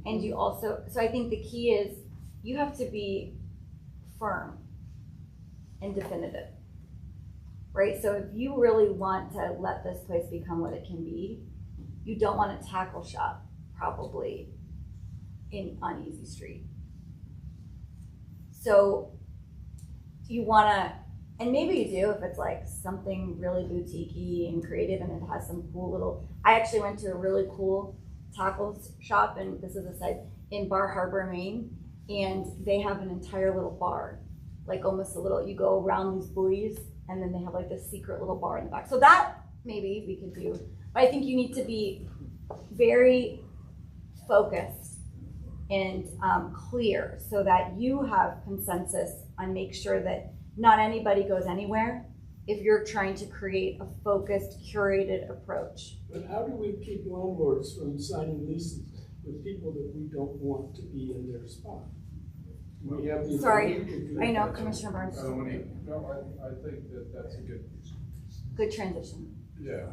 and you also, so I think the key is you have to be firm and definitive, right? So if you really want to let this place become what it can be, you don't want to tackle shop probably on Easy Street. So you want to, and maybe you do if it's like something really boutique-y and creative and it has some cool little, I actually went to a really cool tackle shop, and this is a site in Bar Harbor, Maine, and they have an entire little bar, like almost a little, you go around these buoys and then they have like this secret little bar in the back. So that maybe we could do, but I think you need to be very focused and clear so that you have consensus on make sure that not anybody goes anywhere if you're trying to create a focused, curated approach. But how do we keep landlords from signing leases with people that we don't want to be in their spot? Do we have the Sorry, ability to do I know, that? Commissioner Burns. No, I think that that's a Good transition. yeah,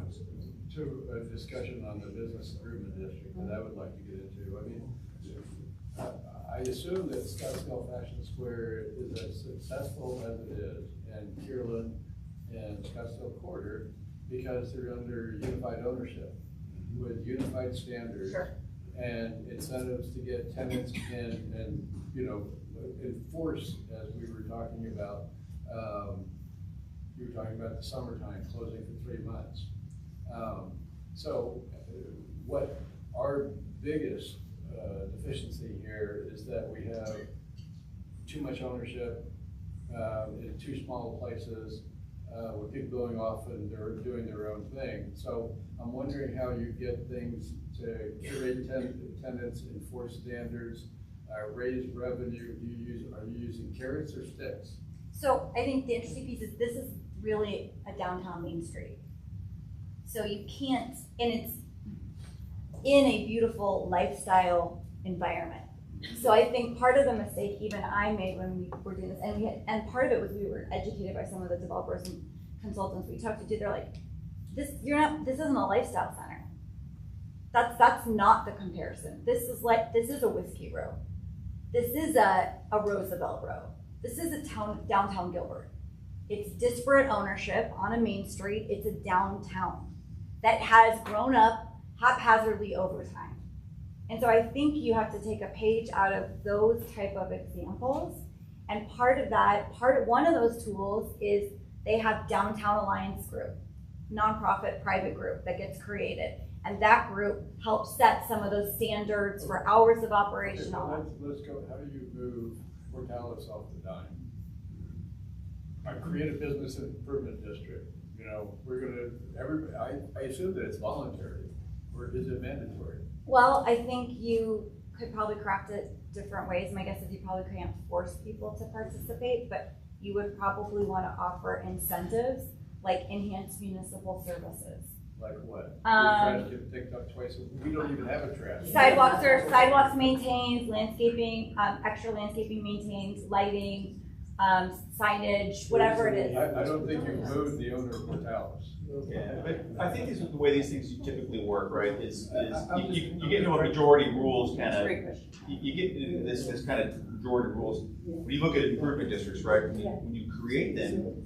to a discussion on the business improvement district that I would like to get into. I mean, I assume that Scottsdale Fashion Square is as successful as it is, and Kierland and Scottsdale Quarter, because they're under unified ownership with unified standards. Sure. And incentives to get tenants in and, enforce, as we were talking about. You were talking about the summertime closing for 3 months. So what our biggest deficiency here is that we have too much ownership in too small places, with people going off and they're doing their own thing. So I'm wondering how you get things to curate tenants, enforce standards, raise revenue. Are you using carrots or sticks? So I think the interesting piece is this is really a downtown Main Street. So you can't, and it's in a beautiful lifestyle environment. So I think part of the mistake even I made when we were doing this, and part of it was we were educated by some of the developers and consultants we talked to. They're like, this isn't a lifestyle center. That's not the comparison. This is a Whiskey Row. This is a Roosevelt Row. This is a downtown Gilbert. It's disparate ownership on a main street. It's a downtown that has grown up haphazardly over time. And so I think you have to take a page out of those type of examples. And one of those tools is they have Downtown Alliance Group, nonprofit private group that gets created. And that group helps set some of those standards for hours of operation. Let's go. How do you move Portales off the dime? I create a business improvement district. I assume that it's voluntary, or is it mandatory? Well, I think you could probably craft it different ways. My guess is you probably can't force people to participate, but you would probably want to offer incentives like enhanced municipal services. Like what? Trash get picked up twice. We don't even have a trash. Sidewalks maintained, landscaping, extra landscaping maintained, lighting, signage, whatever it is. I don't think you've moved the owner of Portales. Yeah, but I think this is the way these things typically work, right? Is you get into a majority rules kind of. You get into this kind of majority rules. When you look at improvement districts, right? When you create them,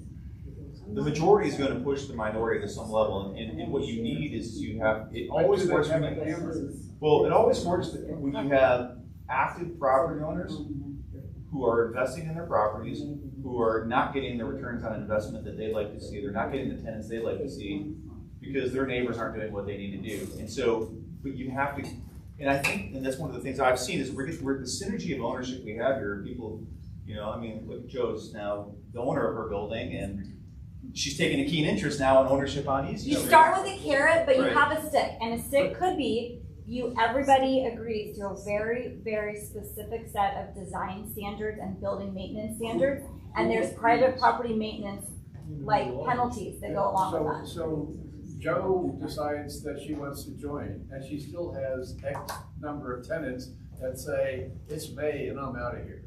the majority is going to push the minority to some level, and what you need is it always works when it always works when you have active property owners who are investing in their properties, who are not getting the returns on investment that they like to see. They're not getting the tenants they like to see because their neighbors aren't doing what they need to do. And so, but you have to, and I think, and that's one of the things I've seen is we're the synergy of ownership we have here. People, look at Joe's now the owner of her building, and she's taking a keen interest now in ownership on Easy. You start with a carrot, but you Right. have a stick, and a stick could be everybody agrees to a very, very specific set of design standards and building maintenance standards, and there's private property maintenance like penalties that go along with that. So Joe decides that she wants to join, and she still has X number of tenants that say, it's May and I'm out of here.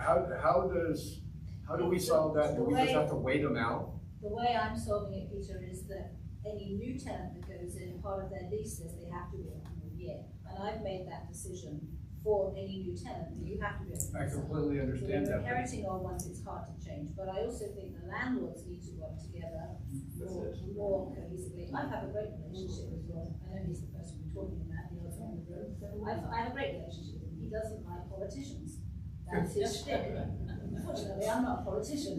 How do we solve that? Do we just have to wait them out? The way I'm solving it, Peter, is that any new tenant that goes in, part of their lease says they have to be open all year. And I've made that decision for any new tenant, that you have to be open. I completely understand that. Inheriting old ones, it's hard to change. But I also think the landlords need to work together more cohesively. I have a great relationship with Rob. I know he's the person we're talking about, the other end of the room. I have a great relationship with him. He doesn't like politicians. That's his shtick. Unfortunately, I'm not a politician.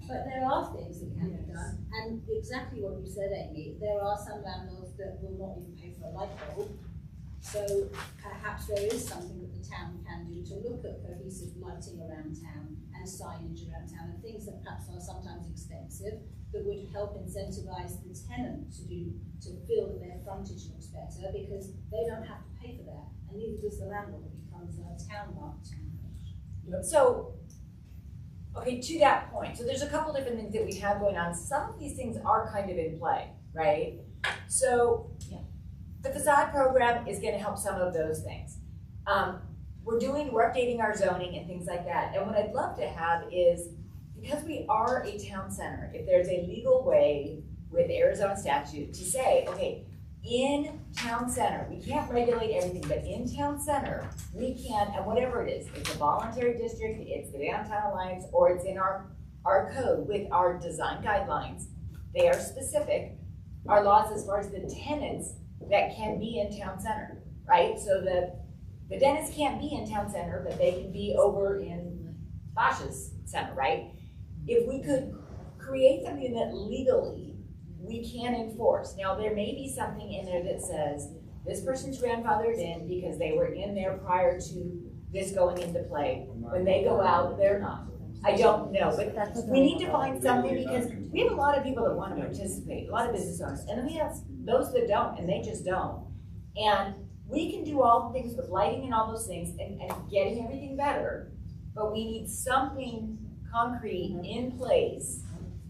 But there are things that can be done. And exactly what you said, Amy, there are some landlords that will not even pay for a light bulb. So perhaps there is something that the town can do to look at cohesive lighting around town and signage around town and things that perhaps are sometimes expensive that would help incentivize the tenant to feel that their frontage looks better because they don't have to pay for that. And neither does the landlord. It becomes a town marked. So Okay, to that point, so there's a couple different things that we have going on. Some of these things are kind of in play, right? So the facade program is gonna help some of those things. We're updating our zoning and things like that. And what I'd love to have is, because we are a town center, if there's a legal way with Arizona statute to say, okay, in town center, we can't regulate everything, but in town center, we can, and whatever it is, it's a voluntary district, it's the downtown alliance, or it's in our code with our design guidelines, they are specific, our laws as far as the tenants that can be in town center, right? So the dentist can't be in town center, but they can be over in Bosch's center, right? If we could create something that legally we can enforce. Now, there may be something in there that says this person's grandfathered in because they were in there prior to this going into play. When they go out, they're not. I don't know, but we need to find something, because we have a lot of people that want to participate, a lot of business owners, and then we have those that don't, and they just don't. And we can do all the things with lighting and all those things and getting everything better, but we need something concrete in place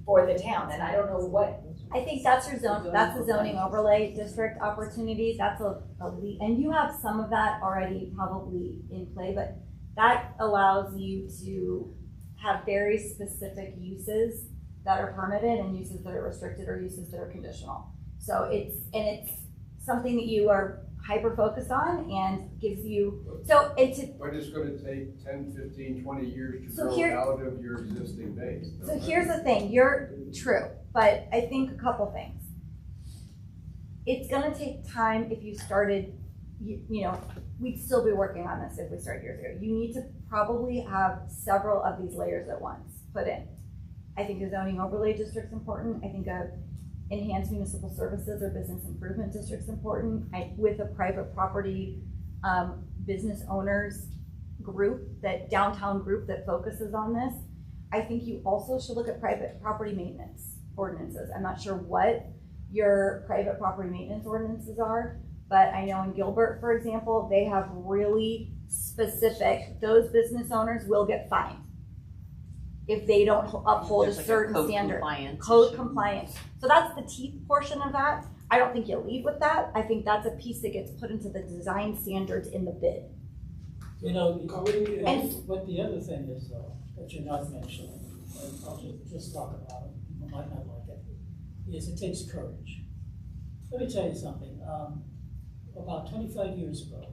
for the town, and I don't know what. I think that's your zone, that's the zoning overlay district opportunities, that's and you have some of that already probably in play, but that allows you to have very specific uses that are permitted and uses that are restricted or uses that are conditional. So it's something that you are hyper-focused on and gives you, but it's gonna take 10, 15, 20 years to grow out of your existing base. So here's the thing, you're true, but I think a couple things. It's gonna take time if you started, you know, we'd still be working on this if we started years ago. You need to probably have several of these layers at once put in. I think a zoning overlay district's important. I think a enhanced municipal services or business improvement district's important. With a private property business owners group, that downtown group that focuses on this. I think you also should look at private property maintenance ordinances. I'm not sure what your private property maintenance ordinances are, but I know in Gilbert, for example, they have really specific, those business owners will get fined if they don't uphold a certain standard. Code compliance. So that's the teeth portion of that. I don't think you leave with that. I think that's a piece that gets put into the design standards in the bid. You know, what the other thing is, though, that you're not mentioning, and I'll just talk about it, people might not like it, is it takes courage. Let me tell you something. About 25 years ago,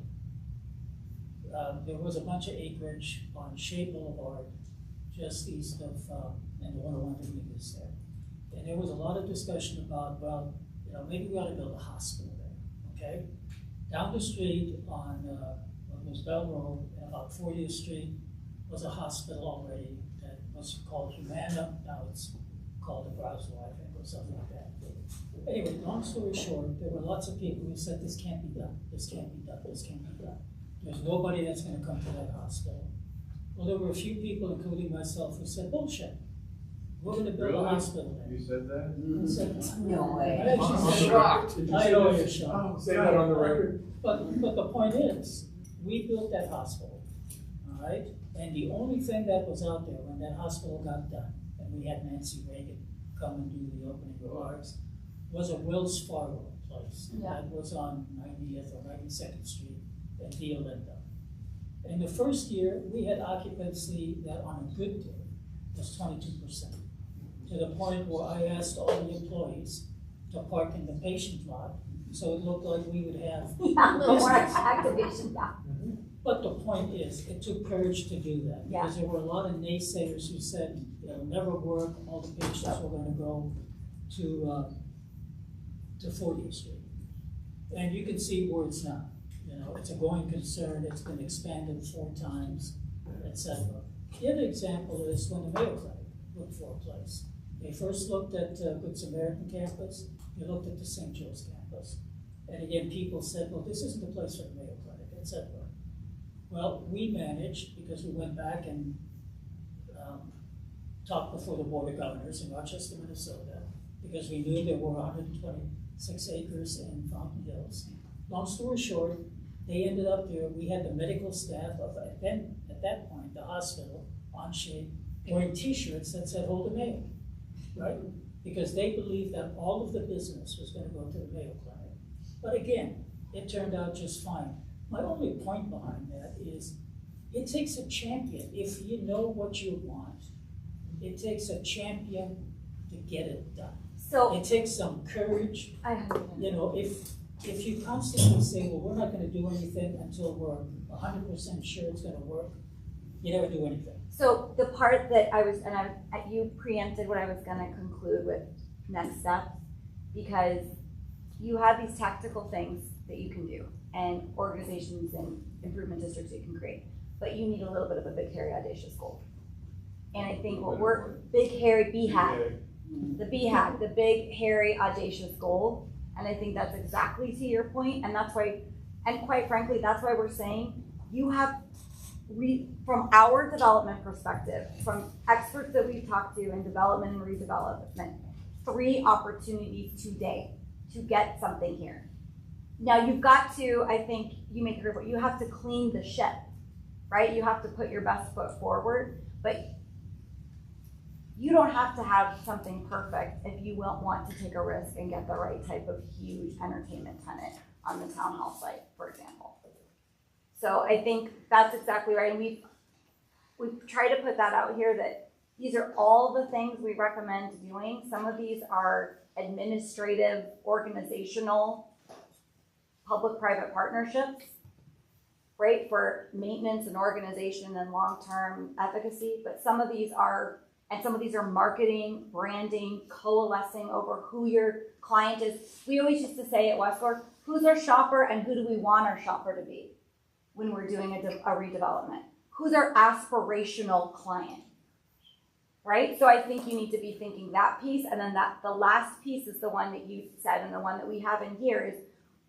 there was a bunch of acreage on Shea Boulevard, just east of, and the 101 didn't exist there. And there was a lot of discussion about, well, you know, maybe we ought to build a hospital there, okay? Down the street on what was Bell Road, and about 40th Street, was a hospital already that was called Humana. Now it's called the Brownsville, I think, or something like that. Anyway, long story short, there were lots of people who said this can't be done, this can't be done, this can't be done. There's nobody that's going to come to that hospital. Well, there were a few people, including myself, who said, bullshit. We're going to build a hospital there. You said that? I said, no way. I'm shocked. I know you're shocked. Say that on the record. But the point is, we built that hospital, all right? And the only thing that was out there when that hospital got done, and we had Nancy Reagan come and do the opening remarks, was a Wells Fargo place. Yeah. That was on 90th or 92nd Street in Deolinda. In the first year, we had occupancy that on a good day was 22%. To the point where I asked all the employees to park in the patient lot, so it looked like we would have a little more activation. But the point is, it took courage to do that, because there were a lot of naysayers who said it'll never work, all the patients were going to go to 40th Street. And you can see where it's not. You know, it's a going concern, it's been expanded 4 times, etc. The other example is when the Mayo Clinic looked for a place. They first looked at Good Samaritan campus, they looked at the St. Joe's campus. And again, people said, well, this isn't the place for the Mayo Clinic, etc. Well, we managed, because we went back and talked before the Board of Governors in Rochester, Minnesota, because we knew there were 126 acres in Fountain Hills. Long story short, they ended up there. We had the medical staff of, at that point, the hospital on Shea wearing t-shirts that said hold the mail, right? Because they believed that all of the business was gonna go to the Mayo Clinic. But again, it turned out just fine. My only point behind that is it takes a champion. If you know what you want, it takes a champion to get it done. So it takes some courage. You know, if you constantly say, well, we're not gonna do anything until we're 100% sure it's gonna work, you never do anything. So the part that you preempted what I was gonna conclude with next steps, because you have these tactical things that you can do and organizations and improvement districts you can create, but you need a little bit of a big, hairy, audacious goal. And I think what we're, big, hairy, BHAG, the BHAG, the big, hairy, audacious goal. And I think that's exactly to your point, and that's why, and quite frankly, that's why we're saying you have, from our development perspective, from experts that we've talked to in development and redevelopment, 3 opportunities today to get something here. Now you've got to, I think you make a great point, you have to clean the ship, right? You have to put your best foot forward, but you don't have to have something perfect if you will want to take a risk and get the right type of huge entertainment tenant on the town hall site, for example. So I think that's exactly right. And we've tried to put that out here, that these are all the things we recommend doing. Some of these are administrative, organizational, public-private partnerships, right, for maintenance and organization and long-term efficacy. But some of these are, and some of these are marketing, branding, coalescing over who your client is. We always used to say at Westport, who's our shopper and who do we want our shopper to be when we're doing a redevelopment? Who's our aspirational client, right? So I think you need to be thinking that piece, and then the last piece is the one that you said, and the one that we have in here is,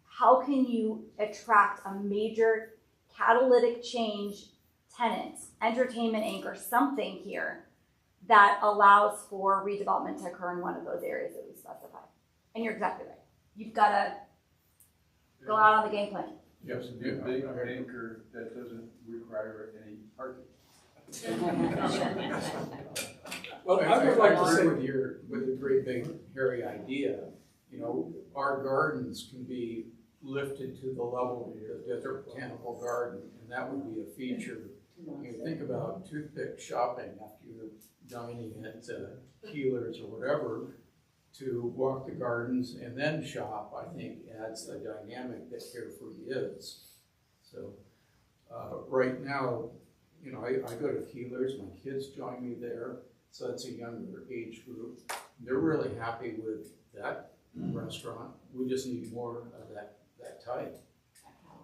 how can you attract a major catalytic change tenant, entertainment anchor, something here that allows for redevelopment to occur in one of those areas that we specify. And you're exactly right. You've got to go out on the game plan. Yes, a big anchor that doesn't require any parking. Well, I would like to say with a great big hairy idea, you know, our gardens can be lifted to the level of the desert botanical garden, and that would be a feature. You think about toothpick shopping after you're dining at Keeler's or whatever, to walk the gardens and then shop, I think adds a dynamic that Carefree is. So right now, you know, I go to Keeler's, my kids join me there, so that's a younger age group. They're really happy with that restaurant. We just need more of that type.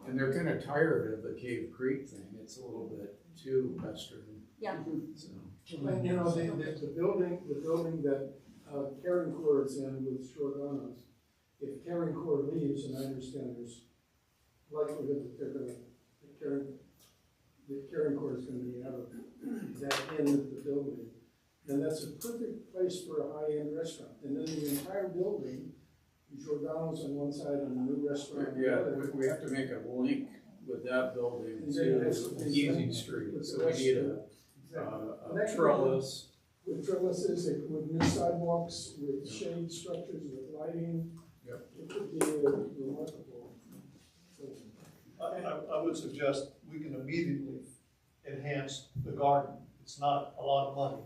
And they're kind of tired of the Cave Creek thing. It's a little bit too Western. Yeah. So. And you know, the building that Caring Corps is in with Giordano's, if Caring Corps leaves, and I understand there's likelihood that they're gonna, the Caring Corps is gonna be out of that end of the building, then that's a perfect place for a high-end restaurant. And then the entire building, Giordano's on one side and a new restaurant on the other. We have to make a link with that building to Easy Street, so we need a trellis. With trellises, with new sidewalks, with shade structures, with lighting. Yep. It could be remarkable. I would suggest we can immediately enhance the garden. It's not a lot of money.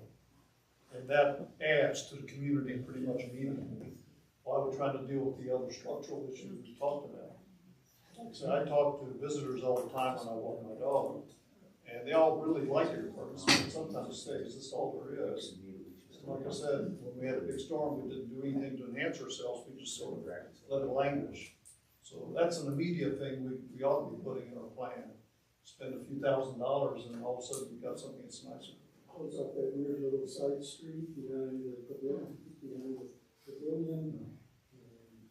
And that adds to the community pretty much immediately, while we're trying to deal with the other structural issues we talked about. Like I said, I talk to visitors all the time when I walk my dog, and they all really like your place, but sometimes say, is this all there is? And like I said, when we had a big storm, we didn't do anything to enhance ourselves, we just sort of let it languish. So that's an immediate thing we ought to be putting in our plan. Spend a few $1,000s and all of a sudden we've got something that's nicer. Close up that weird little side street behind the pavilion,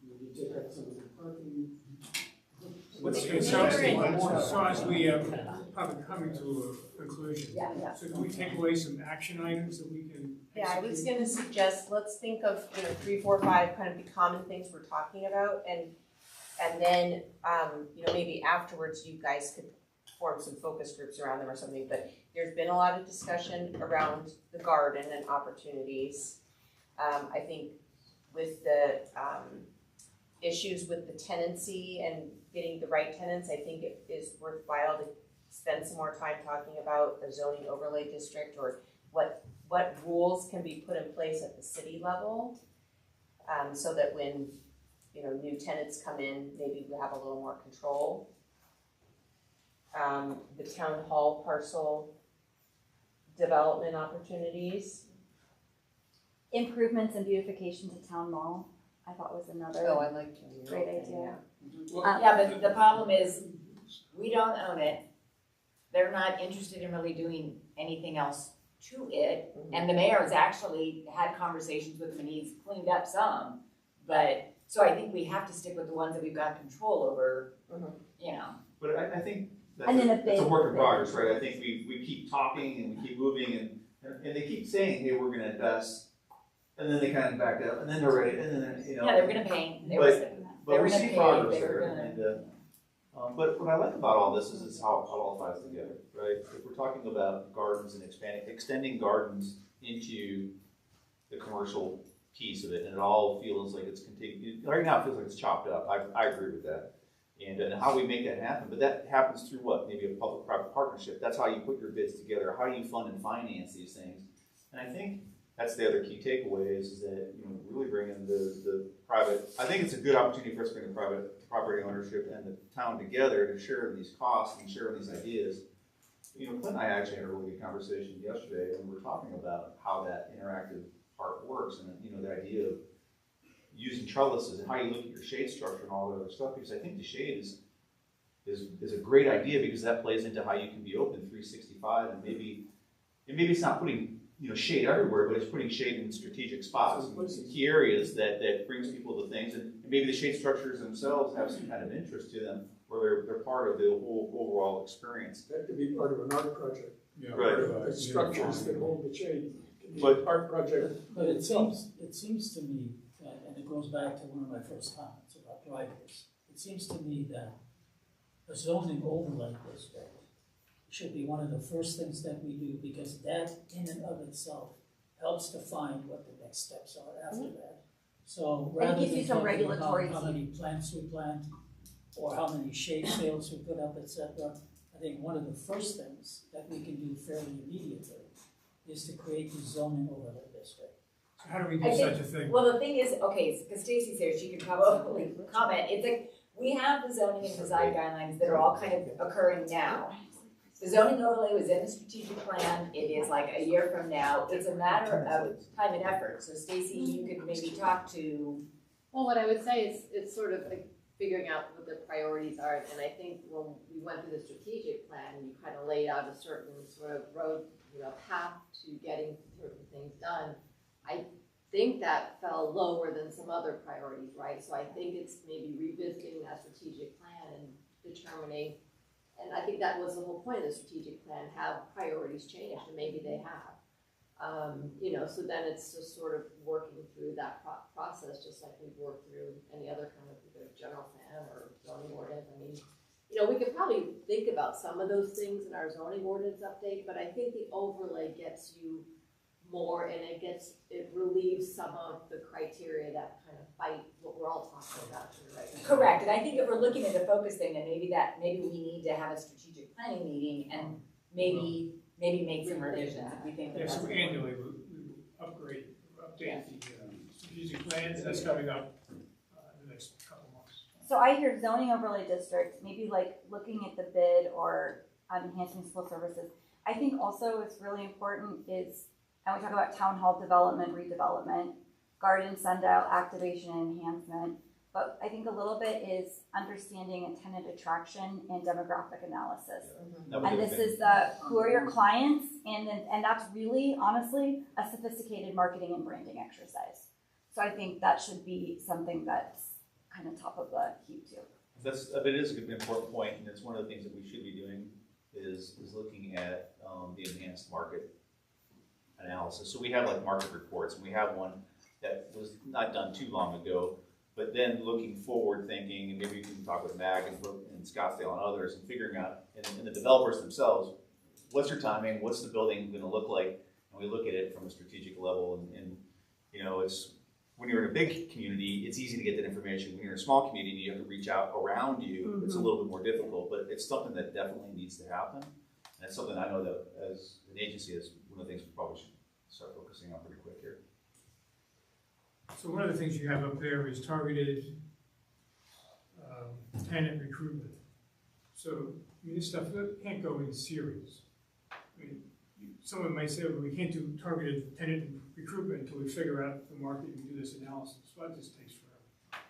maybe take out some of the parking. So as we probably coming to a conclusion, Yeah. so can we take away some action items that we can? Yeah, I was gonna suggest, let's think of, 3, 4, 5 kind of the common things we're talking about, and then, maybe afterwards you guys could form some focus groups around them or something, but there's been a lot of discussion around the garden and opportunities. I think with the issues with the tenancy and getting the right tenants, I think it is worthwhile to spend some more time talking about a zoning overlay district or what rules can be put in place at the city level, so that when, you know, new tenants come in, maybe we have a little more control. The town hall parcel development opportunities. Improvements and beautification to town mall, I thought was another Oh, I like great idea. Well, yeah, but the problem is, we don't own it. They're not interested in really doing anything else to it. And the mayor has actually had conversations with him and he's cleaned up some. But, so I think we have to stick with the ones that we've got control over, you know. But I think And then that's a work in progress, right? I think we keep talking and we keep moving and they keep saying, hey, we're gonna invest, and then they kind of back up, and then they're ready, and then, you know. Yeah, they were gonna paint, But we see progress there, and, but what I like about all this is how it all ties together, right? If we're talking about gardens and extending gardens into the commercial piece of it, and it all feels like it's right now it feels like it's chopped up. I agree with that. And how we make that happen, but that happens through what? Maybe a public-private partnership. That's how you put your bids together. How do you fund and finance these things? And I think that's the other key takeaway is that, you know, really bring in the private. I think it's a good opportunity for us to bring the private property ownership and the town together to share these costs and share these ideas. You know, Clint and I actually had a really good conversation yesterday, and we were talking about how that interactive part works, and you know, the idea of using trellises and how you look at your shade structure and all that other stuff. Because I think the shade is a great idea because that plays into how you can be open 365, and maybe it's not putting, you know, shade everywhere, but it's putting shade in strategic spots, in key areas that brings people to things, and maybe the shade structures themselves have some kind of interest to them, or they're part of the whole overall experience. That could be part of an art project. Yeah, right. The structures that hold the shade. But art project. But it seems to me, and it goes back to one of my first comments about drivers, it seems to me that a zoning overlay district should be one of the first things that we do, because that in and of itself helps define what the next steps are after that. So rather gives you than some talking regulatory about how many plants we plant, or how many shade sails we put up, etc., I think one of the first things that we can do fairly immediately is to create the zoning overlay district. So how do we do such a thing? Well, the thing is, okay, because Stacy's here, she can probably comment. It's like, we have the zoning and design guidelines that are all kind of occurring now. The zoning overlay was in the strategic plan. It is like a year from now. It's a matter of time and effort. So Stacy, you could maybe talk to. Well, what I would say is it's sort of like figuring out what the priorities are. And I think when we went through the strategic plan, you kind of laid out a certain sort of road, you know, path to getting certain things done. I think that fell lower than some other priorities, right? So I think it's maybe revisiting that strategic plan and determining. And I think that was the whole point of the strategic plan, have priorities changed, and maybe they have. You know, so then it's just sort of working through that process, just like we've worked through any other kind of either general plan or zoning ordinance. I mean, you know, we could probably think about some of those things in our zoning ordinance update, but I think the overlay gets you more, and it relieves some of the criteria that kind of fight what we're all talking about here right now. Correct, and I think if we're looking at the focus thing, then maybe we need to have a strategic planning meeting and maybe make some revisions if we think that. Yeah, that's so annually we update the strategic plans. That's coming up in the next couple months. So I hear zoning overlay district, maybe like looking at the bid or enhancing school services. I think also what's really important is, and we talk about town hall development, redevelopment, garden sundial activation and enhancement, but I think a little bit is understanding and tenant attraction and demographic analysis. And this is who are your clients, and that's really, honestly, a sophisticated marketing and branding exercise. So I think that should be something that's kind of top of the heap too. It is an important point, and it's one of the things that we should be doing is looking at the enhanced market analysis. So we have like market reports, and we have one that was not done too long ago But then looking forward, thinking, and maybe you can talk with Mag and Scottsdale and others, and figuring out, and the developers themselves, what's your timing, what's the building gonna look like? And we look at it from a strategic level, and you know, it's, when you're in a big community, it's easy to get that information. When you're in a small community, you have to reach out around you. It's a little bit more difficult, but it's something that definitely needs to happen. And it's something I know that as an agency is one of the things we probably should start focusing on pretty quick here. So one of the things you have up there is targeted tenant recruitment. So, I mean, this stuff can't go in series. I mean, someone might say, well, we can't do targeted tenant recruitment until we figure out the market and do this analysis. Well, that just takes forever.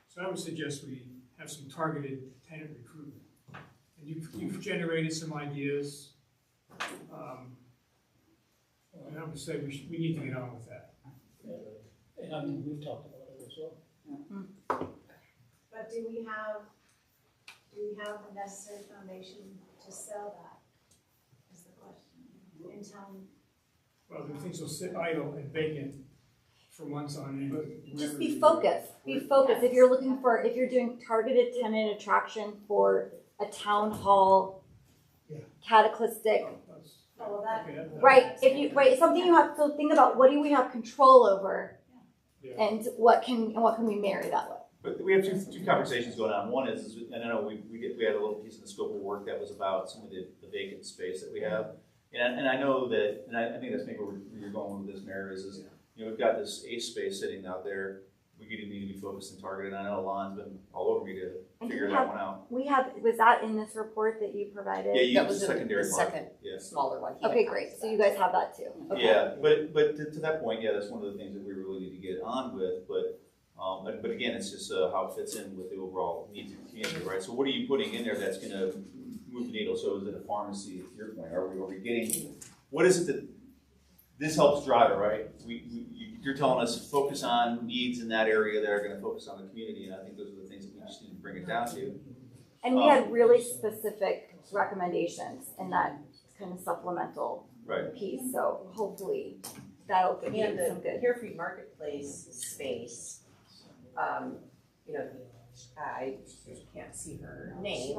So I would suggest we have some targeted tenant recruitment. And you've generated some ideas. And I would say we need to get on with that. And I mean, we've talked about it as well. But do we have the necessary foundation to sell that, is the question, in town? Well, the things will sit idle and vacant for months on end. Just be focused. Be focused. If you're looking for, if you're doing targeted tenant attraction for a town hall, cataclystic, Oh, that. right? If you something you have to think about. What do we have control over, and what can we marry that with? But we have two conversations going on. One is, and I know we had a little piece of the scope of work that was about some of the vacant space that we have. And I know that, and I think that's maybe where you're going with this, Mayor, is you know, we've got this ACE space sitting out there. We need to be focused and targeted. And I know Alon's been all over me to figure that one out. Was that in this report that you provided? Yeah, that was the secondary the part. second Yeah. smaller one. Okay, great. So you guys have that too. Okay. Yeah, but to that point, yeah, that's one of the things that we really need to get on with. But again, it's just how it fits in with the overall needs of the community, right? So what are you putting in there that's going to move the needle? So is it a pharmacy? To your point, are we getting? What is it that this helps drive it, right? You're telling us focus on needs in that area that are going to focus on the community, and I think those are the things that we just need to bring it down to. And we had really specific recommendations in that kind of supplemental piece. So hopefully that'll give you some good. Carefree Marketplace space. You know, I can't see her name,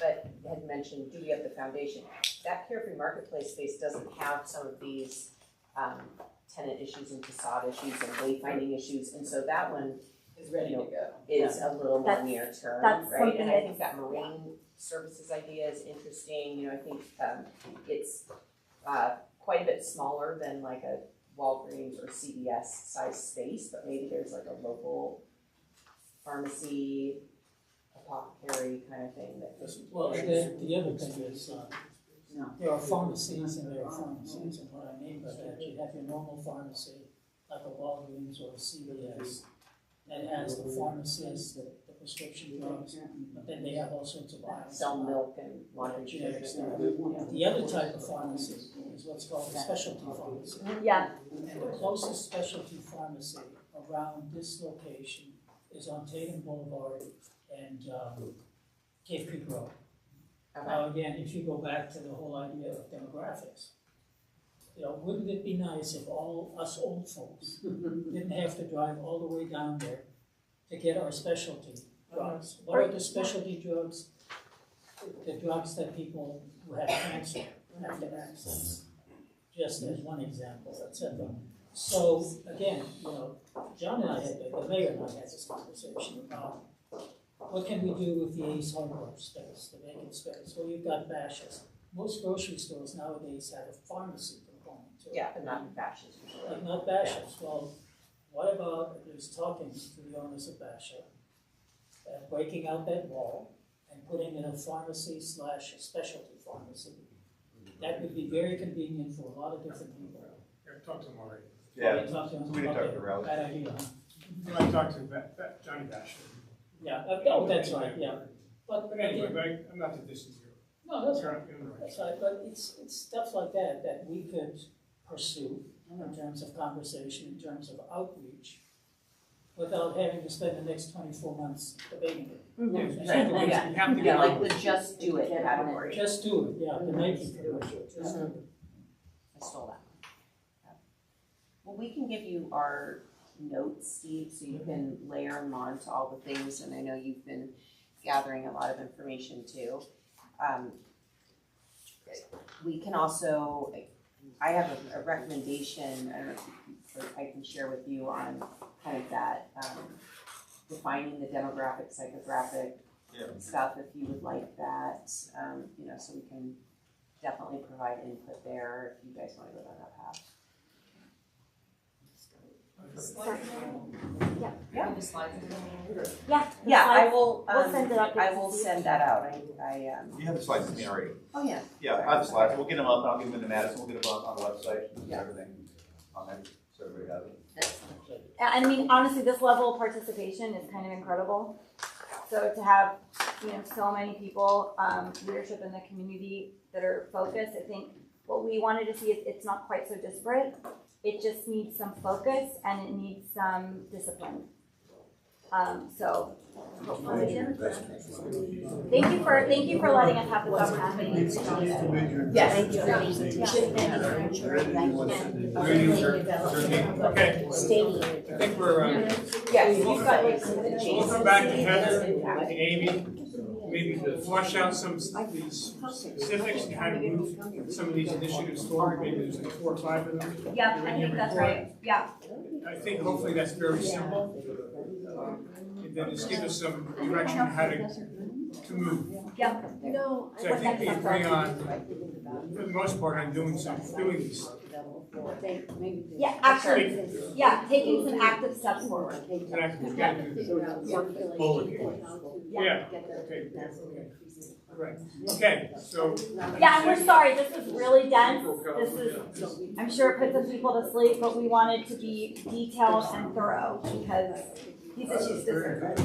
but had mentioned, do we have the foundation? That Carefree Marketplace space doesn't have some of these tenant issues and facade issues and wayfinding issues, and so that one Is ready to go. is a little more near term, that's right? And I something think that marine services idea is interesting. You know, I think it's quite a bit smaller than like a Walgreens or CVS size space, but maybe there's like a local pharmacy, apothecary kind of thing that could. Well, the other thing is, there are pharmacies and there are pharmacies, and what I mean by that, you have your normal pharmacy, like a Walgreens or a CVS, that has the pharmacist, the prescription drugs, but then they have all sorts of aisles. Sell milk and laundry generic stuff. detergent. The other type of pharmacy is what's called a specialty pharmacy. Yeah. And the closest specialty pharmacy around this location is on Tatum Boulevard and Cave Creek Road. Now again, if you go back to the whole idea of demographics, you know, wouldn't it be nice if all us old folks didn't have to drive all the way down there to get our specialty drugs? What are the specialty drugs? The drugs that people who have cancer have to access, just as one example, etc. So again, you know, John and I had, the mayor and I had this conversation about what can we do with the Ace Hardware space, the vacant space? Well, you've got Bashas'. Most grocery stores nowadays have a pharmacy component to it. Yeah, but not Bashas'. Like not Bashas'. Well, what about at least talking to the owners of Basha, breaking out that wall and putting in a pharmacy / specialty pharmacy? That would be very convenient for a lot of different people. I've talked to them already. Yeah, Talk to them. we didn't talk to Ralph. Bad idea. I talked to Johnny Bash. Yeah, oh, that's right, yeah. But anyway, I'm not the distance here. No, that's You're right. on the right. That's right, but it's stuff like that that we could pursue in terms of conversation, in terms of outreach, without having to spend the next 24 months debating it. Yeah, like the just do it category. Just do it, yeah, the making commercial, just do it. I stole that. Well, we can give you our notes, Steve, so you can layer them on to all the things, and I know you've been gathering a lot of information too. We can also, I have a recommendation, I don't know if I can share with you on kind of that, defining the demographic, psychographic stuff, if you would like that, you know, so we can definitely provide input there if you guys want to go down that path. Yeah. The slides. Yeah, I will, We'll send it out. I will send that out, You have the slides with me already. Oh, yeah. Yeah, I have the slides. We'll get them up, and I'll give them to Madison. We'll get them on the website, Yeah. everything on there, so everybody has it. And I mean, honestly, this level of participation is kind of incredible. So to have, you know, so many people, leadership in the community that are focused, I think what we wanted to see is it's not quite so disparate. It just needs some focus and it needs some discipline. So hopefully. Thank you for letting us have this opportunity. Yes. Thank you for being here. Okay. Stadium. I think we're, Yes, you've got like some of the we'll changes. come back to Heather and Amy, maybe to flush out some of these specifics and how to move some of these initiatives forward. Maybe there's like 4 or 5 of them. Yeah, I think that's right. Yeah. I think hopefully that's very simple. And then just give us some direction on how to move. Yep. No, So I think we agree on, for the most part, on doing these. Yeah, actually, yeah, taking some active steps forward. Exactly, we gotta do this. Yeah, okay, right. Okay, so. Yeah, and we're sorry, this was really dense. This is, I'm sure it put some people to sleep, but we wanted to be detailed and thorough because these issues deserve it.